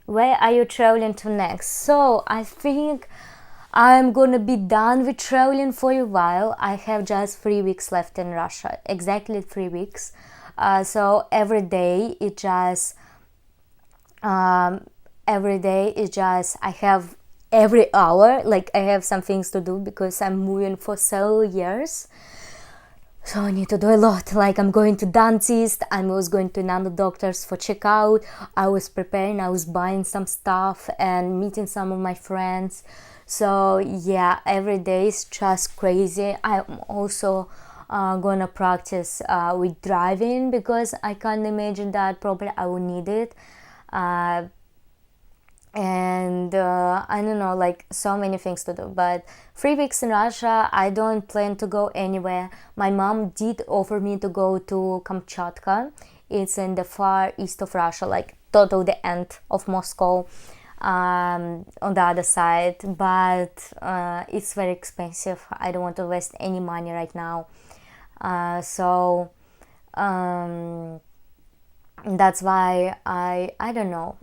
Where are you traveling to next? So I think I'm gonna be done with traveling for a while. I have just 3 weeks left in Russia, exactly 3 weeks. So every day it just I have every hour, like I have some things to do, because I'm moving for several years. So I need to do a lot. Like I'm going to dentist, I was going to another doctor's for checkout. I was preparing, I was buying some stuff and meeting some of my friends. So yeah, every day is just crazy. I'm also gonna practice with driving because I can't imagine that probably I will need it. And I don't know, like so many things to do. But 3 weeks in Russia, I don't plan to go anywhere. My mom did offer me to go to Kamchatka. It's in the far east of Russia, like total the end of Moscow, on the other side. But it's very expensive. I don't want to waste any money right now. So that's why I don't know.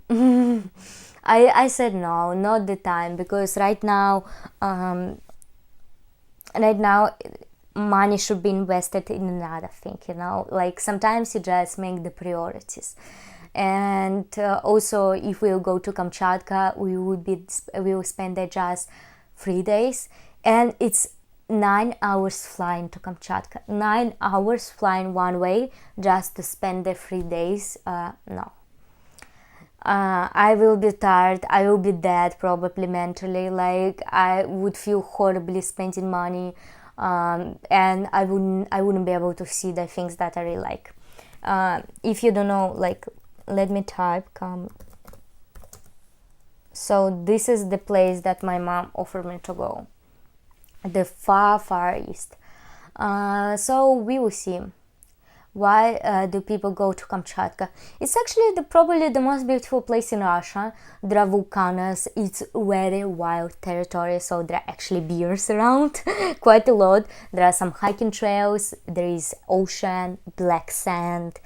I said no, not the time, because right now money should be invested in another thing, like sometimes you just make the priorities. And also if we'll go to Kamchatka, we will spend there just 3 days, and it's 9 hours flying to Kamchatka, 9 hours flying one way just to spend the 3 days. No. I will be tired, I will be dead probably mentally, like I would feel horribly spending money, and I wouldn't be able to see the things that I really like. If you don't know, like, let me type come. So this is the place that my mom offered me to go, the far east. So we will see. Why do people go to Kamchatka? It's actually probably the most beautiful place in Russia. There are volcanoes, it's very wild territory, so there are actually bears around quite a lot. There are some hiking trails, there is ocean, black sand,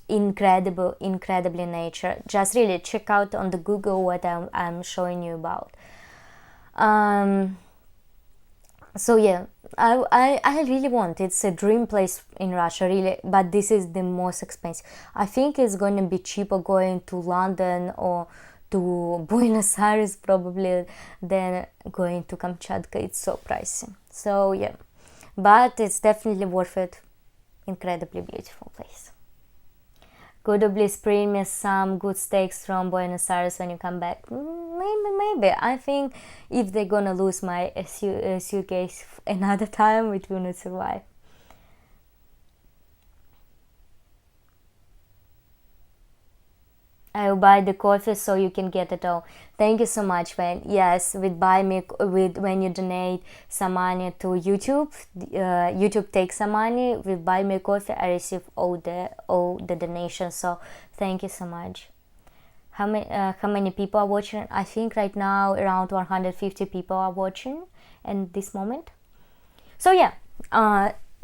incredibly nature. Just really check out on the Google what I'm showing you about. So yeah, I really want, it's a dream place in Russia, really, but this is the most expensive. I think it's going to be cheaper going to London or to Buenos Aires probably than going to Kamchatka. It's so pricey. So yeah, but it's definitely worth it. Incredibly beautiful place. Could you please bring me some good steaks from Buenos Aires when you come back? Maybe. I think if they're gonna lose my suitcase another time, it will not survive. I will buy the coffee so you can get it all. Thank you so much, man. Yes, when you donate some money to YouTube, YouTube takes some money. With buy me coffee, I receive all the donations. So thank you so much. How many people are watching? I think right now around 150 people are watching in this moment. So yeah,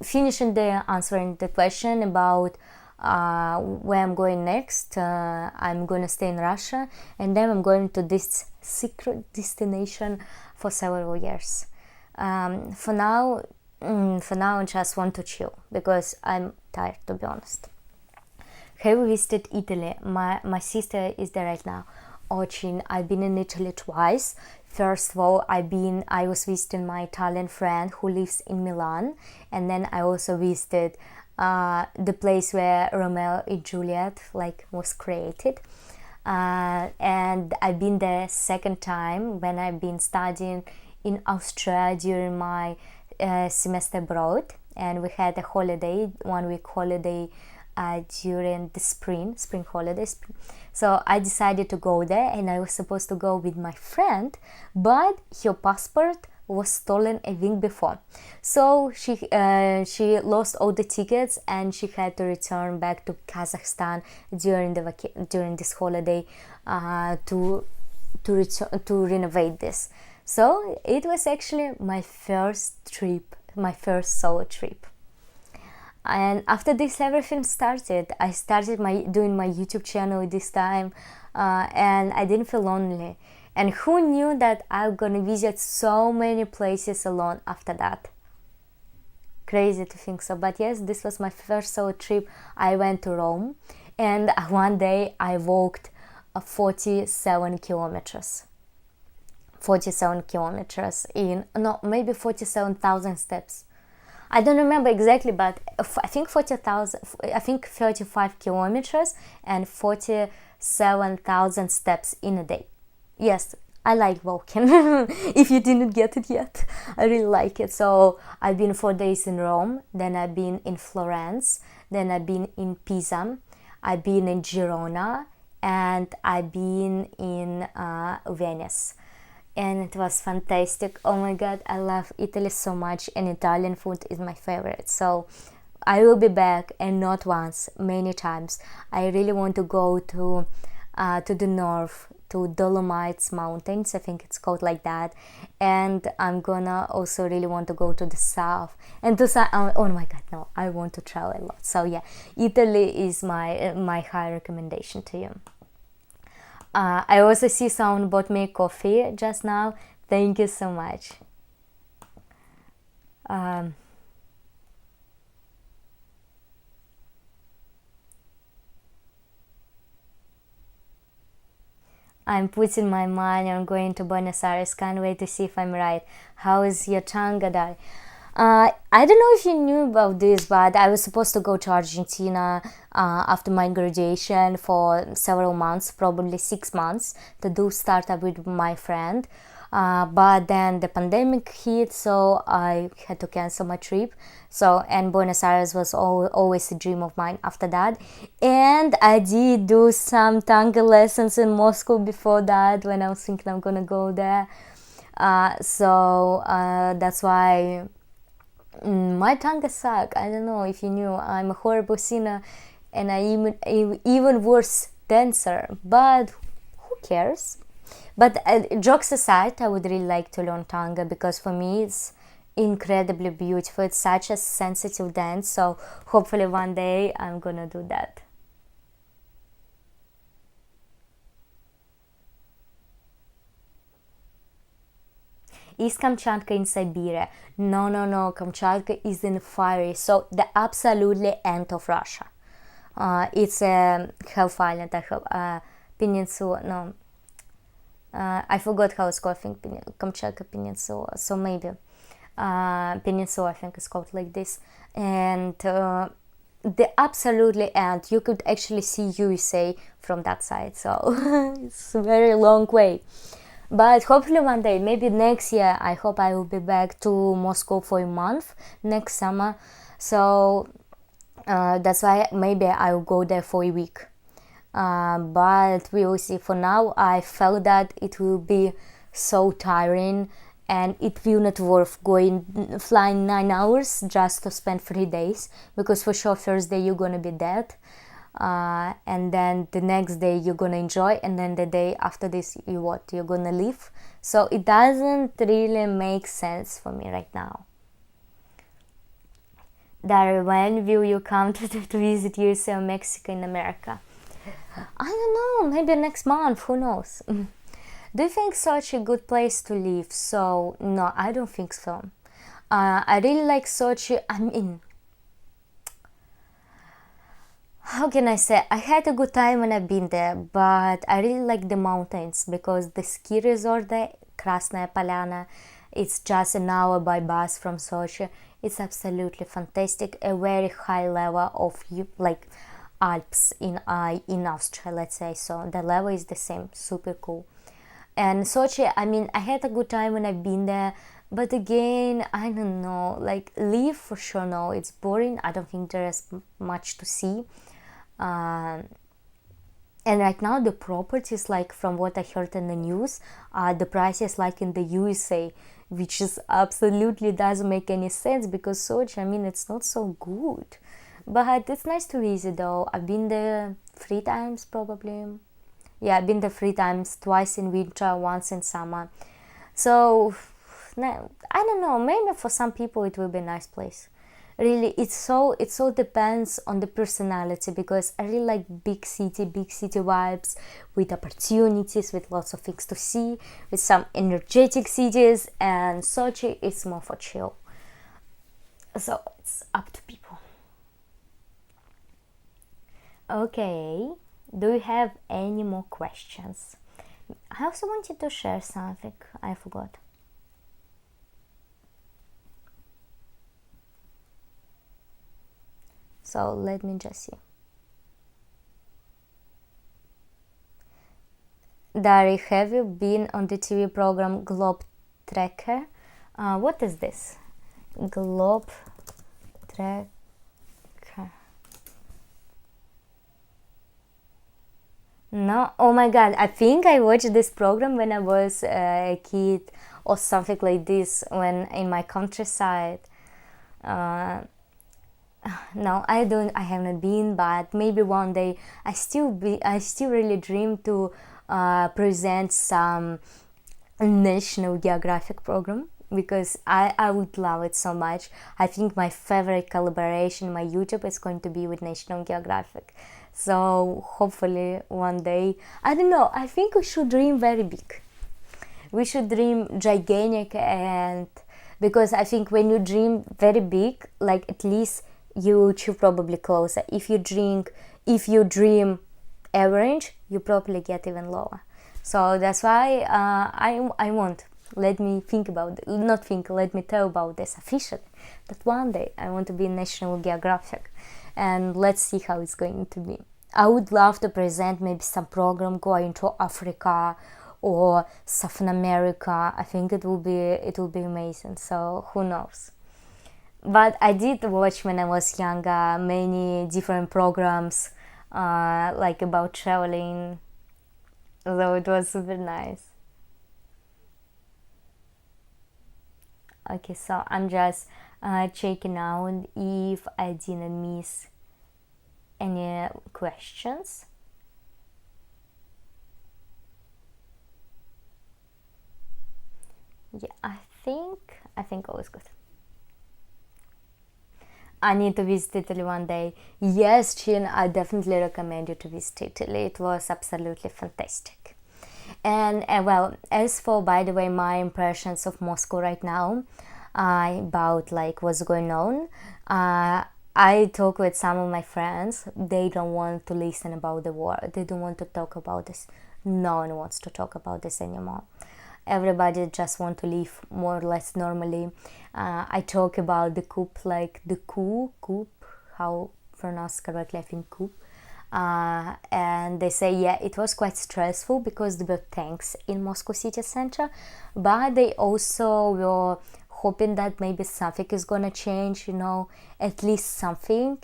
finishing answering the question about where I'm going next. I'm going to stay in Russia, and then I'm going to this secret destination for several years. For now, I just want to chill because I'm tired, to be honest. Have you visited Italy? My sister is there right now watching. I've been in Italy twice. First of all, I was visiting my Italian friend who lives in Milan, and then I also visited the place where Romeo and Juliet was created, and I've been there second time when I've been studying in Austria during my semester abroad, and we had a holiday, 1 week holiday during the spring holidays. So I decided to go there, and I was supposed to go with my friend, but her passport was stolen a week before. So she lost all the tickets, and she had to return back to Kazakhstan during this holiday to renovate this. So it was actually my first solo trip. And after this, everything started. I started doing my YouTube channel this time, and I didn't feel lonely. And who knew that I'm gonna visit so many places alone after that? Crazy to think so. But yes, this was my first solo trip. I went to Rome, and one day I walked 47 kilometers. 47 kilometers maybe 47,000 steps. I don't remember exactly, but I think 40,000, I think 35 kilometers and 47,000 steps in a day. Yes, I like walking. If you didn't get it yet, I really like it. So I've been 4 days in Rome, then I've been in Florence, then I've been in Pisa, I've been in Girona, and I've been in Venice. And it was fantastic. Oh my god, I love Italy so much, and Italian food is my favorite. So I will be back, and not once, many times. I really want to go to the north, to Dolomites Mountains, I think it's called like that, and I'm gonna also really want to go to the south and to oh my god, no, I want to travel a lot. So yeah, Italy is my high recommendation to you. I also see someone bought me coffee just now. Thank you so much. I'm putting my money on going to Buenos Aires. Can't wait to see if I'm right. How is your tongue, Dari? I don't know if you knew about this, but I was supposed to go to Argentina after my graduation for several months, probably 6 months, to do startup with my friend. But then the pandemic hit, so I had to cancel my trip. So, and Buenos Aires was always a dream of mine after that. And I did do some tango lessons in Moscow before that, when I was thinking I'm gonna go there. So that's why my tango suck. I don't know if you knew. I'm a horrible singer, and even worse dancer. But who cares? But jokes aside, I would really like to learn tango, because for me it's incredibly beautiful. It's such a sensitive dance, so hopefully one day I'm gonna do that. Is Kamchatka in Siberia? No, no, no. Kamchatka is in fiery, so the absolutely end of Russia. It's a half island, I hope. Peninsula. No, I forgot how it's called. I think Kamchatka Peninsula. So maybe Peninsula, I think it's called like this. And the absolutely end, you could actually see USA from that side. So it's a very long way. But hopefully one day, maybe next year, I hope I will be back to Moscow for a month next summer. So that's why maybe I will go there for a week. But we will see. For now, I felt that it will be so tiring, and it will not worth flying 9 hours just to spend 3 days, because for sure first day you're gonna be dead, and then the next day you're gonna enjoy, and then the day after this you're gonna leave. So it doesn't really make sense for me right now. Dari, when will you come to visit USA or Mexico in America? I don't know, maybe next month, who knows. Do you think Sochi a good place to live? So no, I don't think so. I really like Sochi. I mean, how can I say? I had a good time when I've been there, but I really like the mountains, because the ski resort there, Krasnaya Polyana, it's just an hour by bus from Sochi. It's absolutely fantastic. A very high level of like Alps in Austria, let's say. So the level is the same, super cool. And Sochi, I mean, I had a good time when I've been there, but again, I don't know, like live for sure, no, it's boring. I don't think there's much to see. And right now the properties, like from what I heard in the news, the prices like in the USA, which is absolutely doesn't make any sense, because Sochi, I mean, it's not so good. But it's nice to visit though. I've been there 3 times probably. Yeah, I've been there 3 times, twice in winter, once in summer. So I don't know, maybe for some people it will be a nice place. Really, it so depends on the personality, because I really like big city vibes, with opportunities, with lots of things to see, with some energetic cities, and Sochi is more for chill. So it's up to people. Okay, do you have any more questions? I also wanted to share something, I forgot. So let me just see. Dari, have you been on the TV program Globe Tracker? What is this? Globe Tracker. No, oh my god, I think I watched this program when I was a kid or something like this, when in my countryside. Uh, no, I haven't been, but maybe one day I still really dream to present some National Geographic program, because I would love it so much. I think my favorite collaboration, my YouTube, is going to be with National Geographic. So hopefully one day, I don't know, I think we should dream very big. We should dream gigantic, and because I think when you dream very big, like at least you achieve probably closer. If you dream average, you probably get even lower. So that's why I want, let me think about it. Not think, let me tell about this officially, that one day I want to be National Geographic, and let's see how it's going to be. I would love to present maybe some program going to Africa or Southern America. I think it will be amazing. So who knows? But I did watch when I was younger many different programs, like about traveling, so it was super nice. Okay, so I'm just checking out if I didn't miss any questions. Yeah, I think all is good. I need to visit Italy one day. Yes, Chin, I definitely recommend you to visit Italy. It was absolutely fantastic. And well, as for, by the way, my impressions of Moscow right now, about like what's going on, I talk with some of my friends. They don't want to listen about the war. They don't want to talk about this. No one wants to talk about this anymore. Everybody just want to live more or less normally. I talk about the coup, like the coup, how pronounced correctly, I think coup. And they say, yeah, it was quite stressful because there were tanks in Moscow city center, but they also were hoping that maybe something is gonna change, at least something.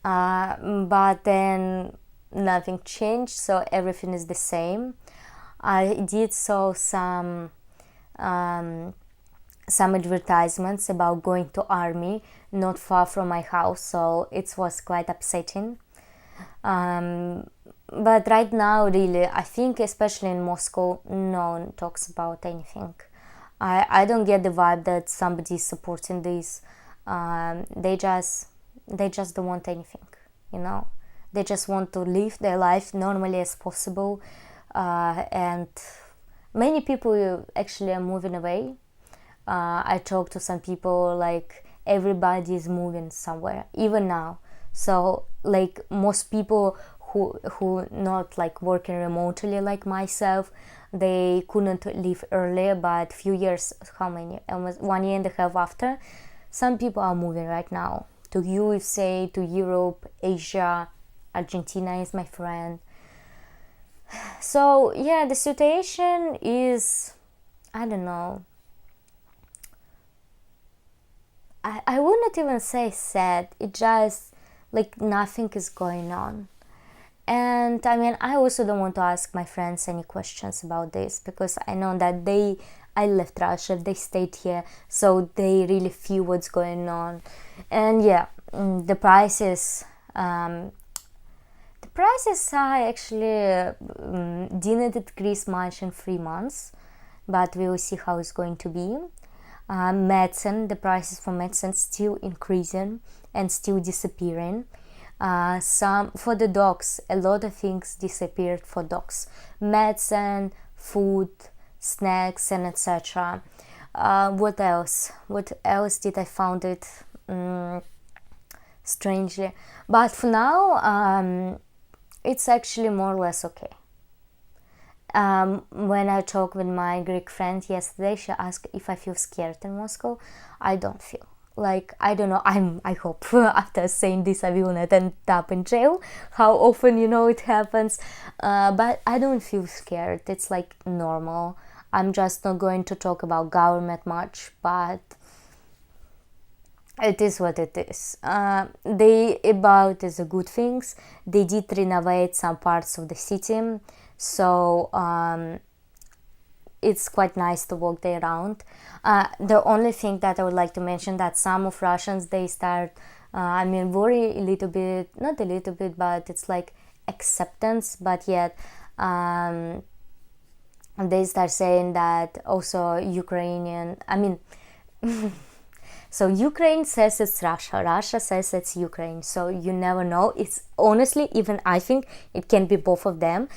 But then nothing changed, so everything is the same. I did saw some advertisements about going to army not far from my house, so it was quite upsetting. But right now, really, I think especially in Moscow, no one talks about anything. I don't get the vibe that somebody is supporting this. They just don't want anything, They just want to live their life normally as possible, and many people actually are moving away. I talked to some people, like everybody is moving somewhere, even now. So like most people who not like working remotely like myself, they couldn't leave earlier, but few years, how many, almost 1 year and a half after, some people are moving right now to USA, to Europe, Asia. Argentina is my friend. So yeah, the situation is, I don't know, I wouldn't even say sad. It just like nothing is going on. And I mean, I also don't want to ask my friends any questions about this, because I know that I left Russia, they stayed here, so they really feel what's going on. And yeah, the prices are actually didn't decrease much in 3 months, but we will see how it's going to be. Medicine, the prices for medicine still increasing and still disappearing. Some for the dogs, a lot of things disappeared for dogs: medicine, food, snacks, and etc. What else did I found it strangely? But for now, it's actually more or less okay. When I talked with my Greek friend yesterday, she asked if I feel scared in Moscow. I don't feel. like, I don't know, I hope after saying this I will not end up in jail, how often, it happens, but I don't feel scared. It's like normal. I'm just not going to talk about government much, but it is what it is. They about is a good things. They did renovate some parts of the city, so it's quite nice to walk there around. The only thing that I would like to mention, that some of Russians, they start, worry a little bit, not a little bit, but it's like acceptance, but yet they start saying that also Ukrainian, so Ukraine says it's Russia, Russia says it's Ukraine, so you never know. It's honestly, even I think it can be both of them.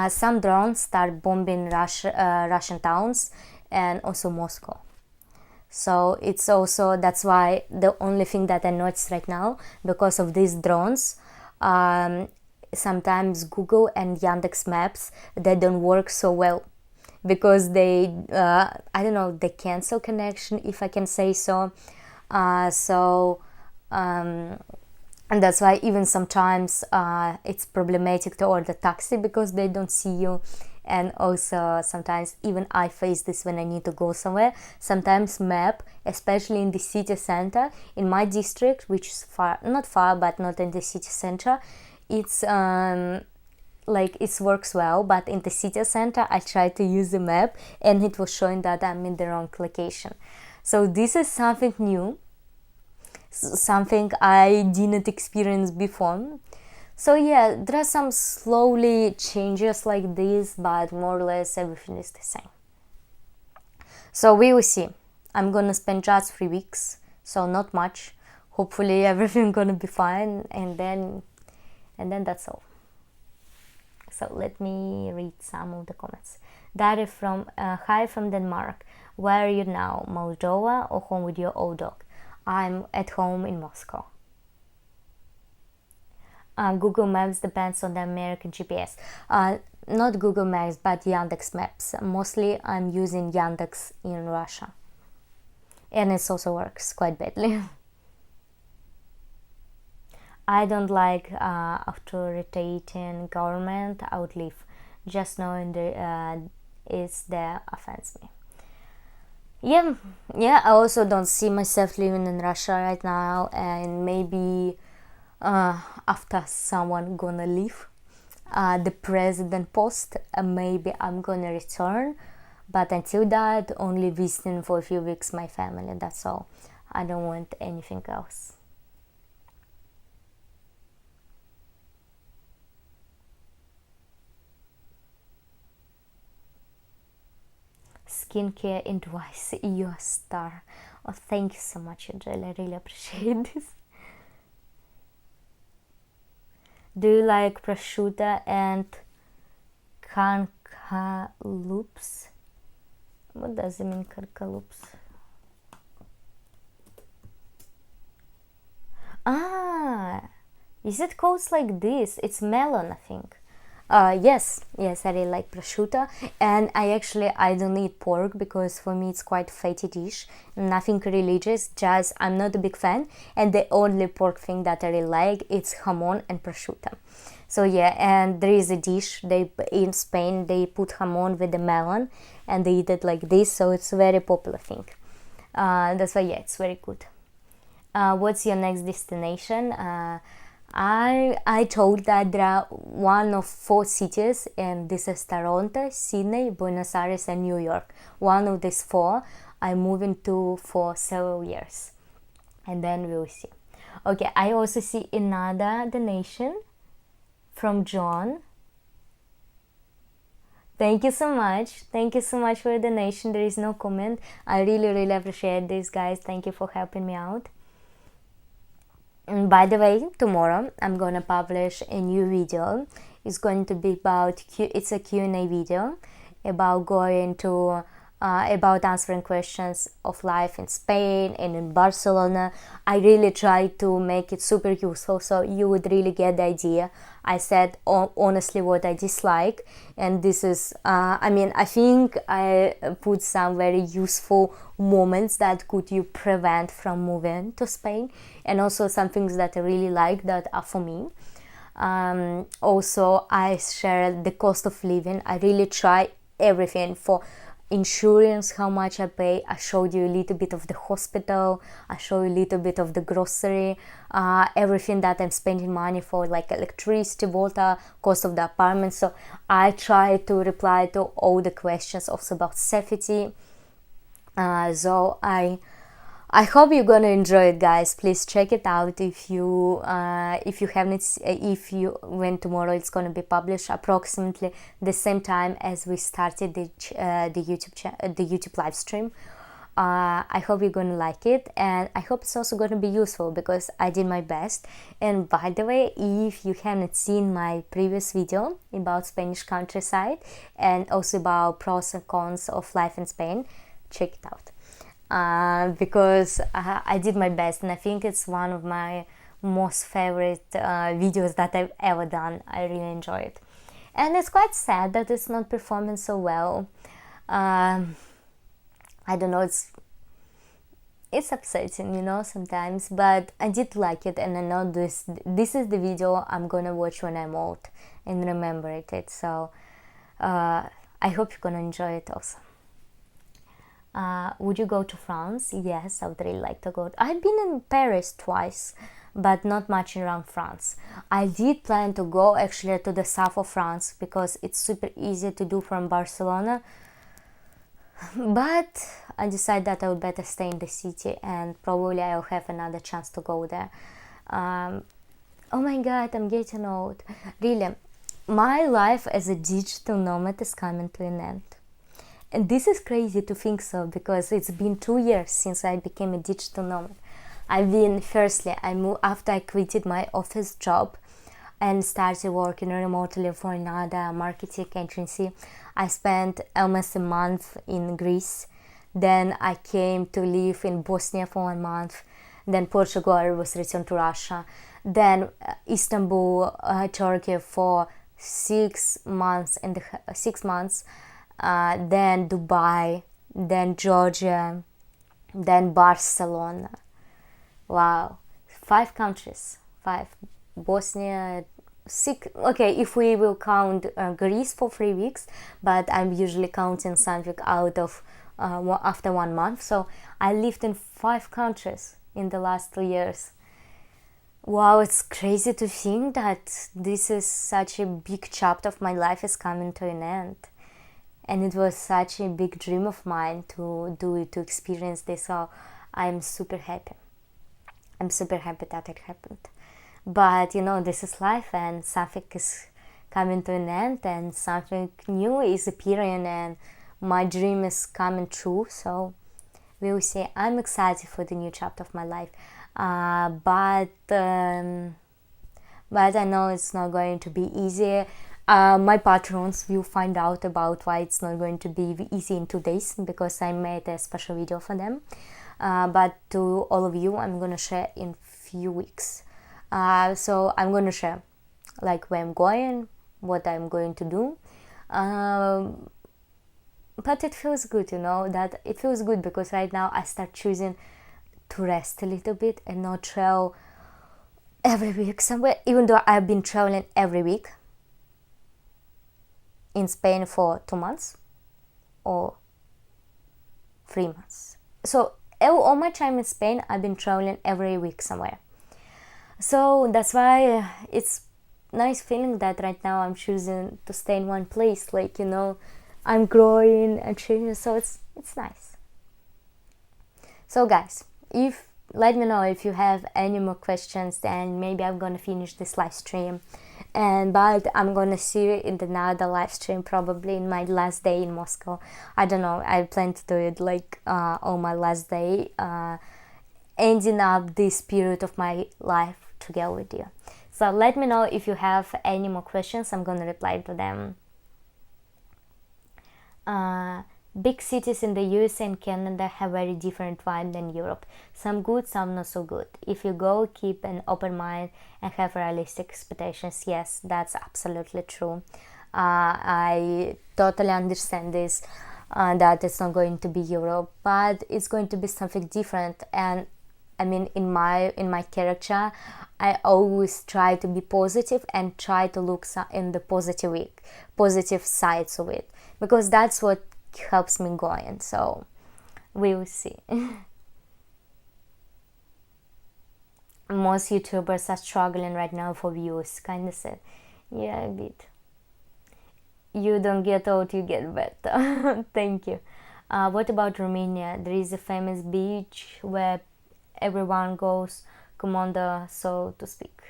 Some drones start bombing Russian towns and also Moscow. So it's also, that's why the only thing that I noticed right now, because of these drones, sometimes Google and Yandex Maps, they don't work so well, because they, I don't know, they cancel connection, if I can say so. And that's why even sometimes it's problematic to order taxi, because they don't see you. And also sometimes even I face this when I need to go somewhere. Sometimes map, especially in the city center, in my district, which is not far, but not in the city center, it's like it works well, but in the city center I tried to use the map and it was showing that I'm in the wrong location. So this is something new, something I didn't experience before. So yeah, there are some slowly changes like this, but more or less everything is the same. So we will see. I'm gonna spend just 3 weeks, so not much. Hopefully everything gonna be fine, and then that's all. So let me read some of the comments. Dari from hi from Denmark. Where are you now, Moldova or home with your old dog? I'm at home in Moscow. Google Maps depends on the American GPS. Not Google Maps, but Yandex Maps. Mostly I'm using Yandex in Russia. And it also works quite badly. I don't like authoritarian government. I would leave. Just knowing is there offends me. Yeah, I also don't see myself living in Russia right now, and maybe after someone gonna leave the president post, maybe I'm gonna return, but until that, only visiting for a few weeks my family, that's all. I don't want anything else. Skincare advice, you're a star. Oh, thank you so much, Angel. I really appreciate this. Do you like prosciutto and cantaloups? What does it mean, cantaloups? Is it called like this? It's melon, I think. Yes, I really like prosciutto, and I don't eat pork because for me it's quite fatty dish, nothing religious, just I'm not a big fan, and the only pork thing that I really like it's jamon and prosciutto. So yeah, and there is a dish in Spain they put jamon with the melon and they eat it like this, so it's a very popular thing. That's why it's very good. What's your next destination? I told that there are one of 4 cities, and this is Toronto, Sydney, Buenos Aires and New York. One of these 4 I'm moving to for several years, and then we'll see. Okay, I also see another donation from John. Thank you so much for the donation. There is no comment. I really appreciate this, guys. Thank you for helping me out. And by the way, tomorrow I'm gonna publish a new video. It's going to be about it's a Q&A video about going to about answering questions of life in Spain and in Barcelona. I really tried to make it super useful so you would really get the idea. I said honestly what I dislike, and this is I think I put some very useful moments that could you prevent from moving to Spain, and also some things that I really like that are for me. Also, I share the cost of living. I really try everything for insurance, how much I pay. I showed you a little bit of the hospital. I show you a little bit of the grocery, everything that I'm spending money for, like electricity, water, cost of the apartment. So I try to reply to all the questions also about safety. So I hope you're gonna enjoy it, guys. Please check it out if you haven't. If you when tomorrow it's gonna be published approximately the same time as we started the YouTube live stream. I hope you're gonna like it, and I hope it's also gonna be useful because I did my best. And by the way, if you haven't seen my previous video about Spanish countryside and also about pros and cons of life in Spain, check it out. Because I did my best, and I think it's one of my most favorite videos that I've ever done. I really enjoy it, and it's quite sad that it's not performing so well. I don't know, it's upsetting, sometimes, but I did like it, and I know this is the video I'm gonna watch when I'm old and remember it. So I hope you're gonna enjoy it also. Would you go to France? Yes, I would really like to go. I've been in Paris twice, but not much around France. I did plan to go actually to the south of France because it's super easy to do from Barcelona, but I decided that I would better stay in the city, and probably I'll have another chance to go there. Oh my god, I'm getting old. Really, my life as a digital nomad is coming to an end. And this is crazy to think so, because it's been 2 years since I became a digital nomad. I moved after I quitted my office job and started working remotely for another marketing agency. I spent almost a month in Greece. Then I came to live in Bosnia for 1 month. Then Portugal, I was returned to Russia. Then Istanbul, Turkey for 6 months. Then Dubai, then Georgia, then Barcelona. Wow, 5 countries, 5. Bosnia, 6. Okay, if we will count Greece for 3 weeks, but I'm usually counting something out of after 1 month. So I lived in 5 countries in the last 2 years. Wow, it's crazy to think that this is such a big chapter of my life is coming to an end. And it was such a big dream of mine to do it, to experience this. So I'm super happy. I'm super happy that it happened. But this is life, and something is coming to an end, and something new is appearing, and my dream is coming true. So we'll see. I'm excited for the new chapter of my life. But I know it's not going to be easy. My patrons will find out about why it's not going to be easy in 2 days, because I made a special video for them. But to all of you, I'm gonna share in few weeks. So I'm gonna share like where I'm going, what I'm going to do. But it feels good, that it feels good, because right now I start choosing to rest a little bit and not travel every week somewhere, even though I've been traveling every week in Spain for 2 months or 3 months. So all my time in Spain, I've been traveling every week somewhere. So that's why it's nice feeling that right now I'm choosing to stay in one place. Like, I'm growing and changing, so it's nice. So guys, let me know if you have any more questions, then maybe I'm gonna finish this live stream. But I'm gonna see you in another live stream, probably in my last day in Moscow. I don't know, I plan to do it like on my last day, ending up this period of my life together with you. So let me know if you have any more questions. I'm gonna reply to them. Big cities in the US and Canada have very different vibe than Europe. Some good, some not so good. If you go, keep an open mind and have realistic expectations. Yes, that's absolutely true. I totally understand this, that it's not going to be Europe, but it's going to be something different. And I mean, in my character, I always try to be positive and try to look in the positive sides of it, because that's what helps me going. So we will see. Most YouTubers are struggling right now for views. Kind of sad. Yeah, a bit. You don't get old, you get better. Thank you. What about Romania? There is a famous beach where everyone goes commando, so to speak.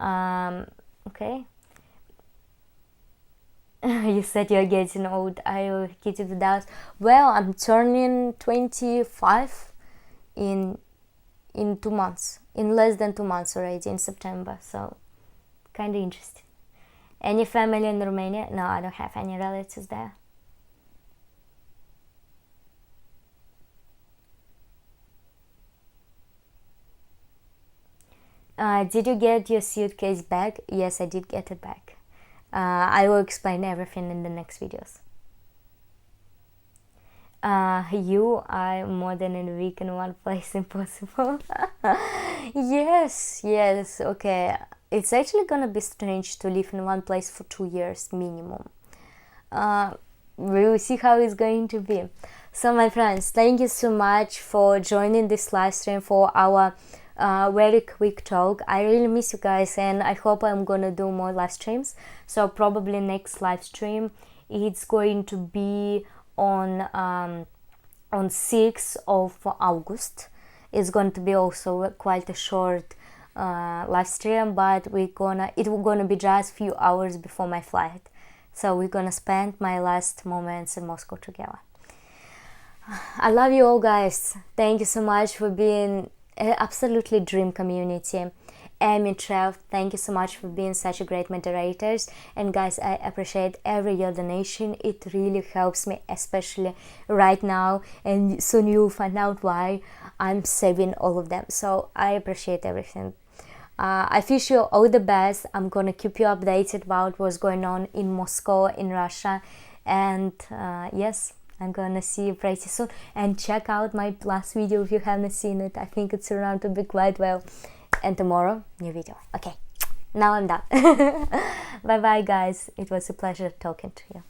Okay. You said you're getting old. I will get you to that. Well, I'm turning 25 in 2 months. In less than 2 months already, in September. So, kind of interesting. Any family in Romania? No, I don't have any relatives there. Did you get your suitcase back? Yes, I did get it back. I will explain everything in the next videos. You are more than a week in one place, impossible. Yes, okay. It's actually gonna be strange to live in one place for 2 years minimum. We will see how it's going to be. So my friends, thank you so much for joining this live stream for our very quick talk. I really miss you guys, and I hope I'm gonna do more live streams. So probably next live stream it's going to be on 6th of August. It's going to be also quite a short live stream, but it will gonna be just few hours before my flight. So we're gonna spend my last moments in Moscow together. I love you all, guys. Thank you so much for being absolutely dream community. Amy, Trev, thank you so much for being such a great moderators. And guys, I appreciate every your donation. It really helps me, especially right now, and soon you'll find out why I'm saving all of them. So I appreciate everything. I wish you all the best. I'm gonna keep you updated about what's going on in Moscow, in Russia, and yes, I'm gonna see you pretty soon. And check out my last video if you haven't seen it. I think it's around to be quite well. And tomorrow, new video. Okay, now I'm done. Bye bye, guys. It was a pleasure talking to you.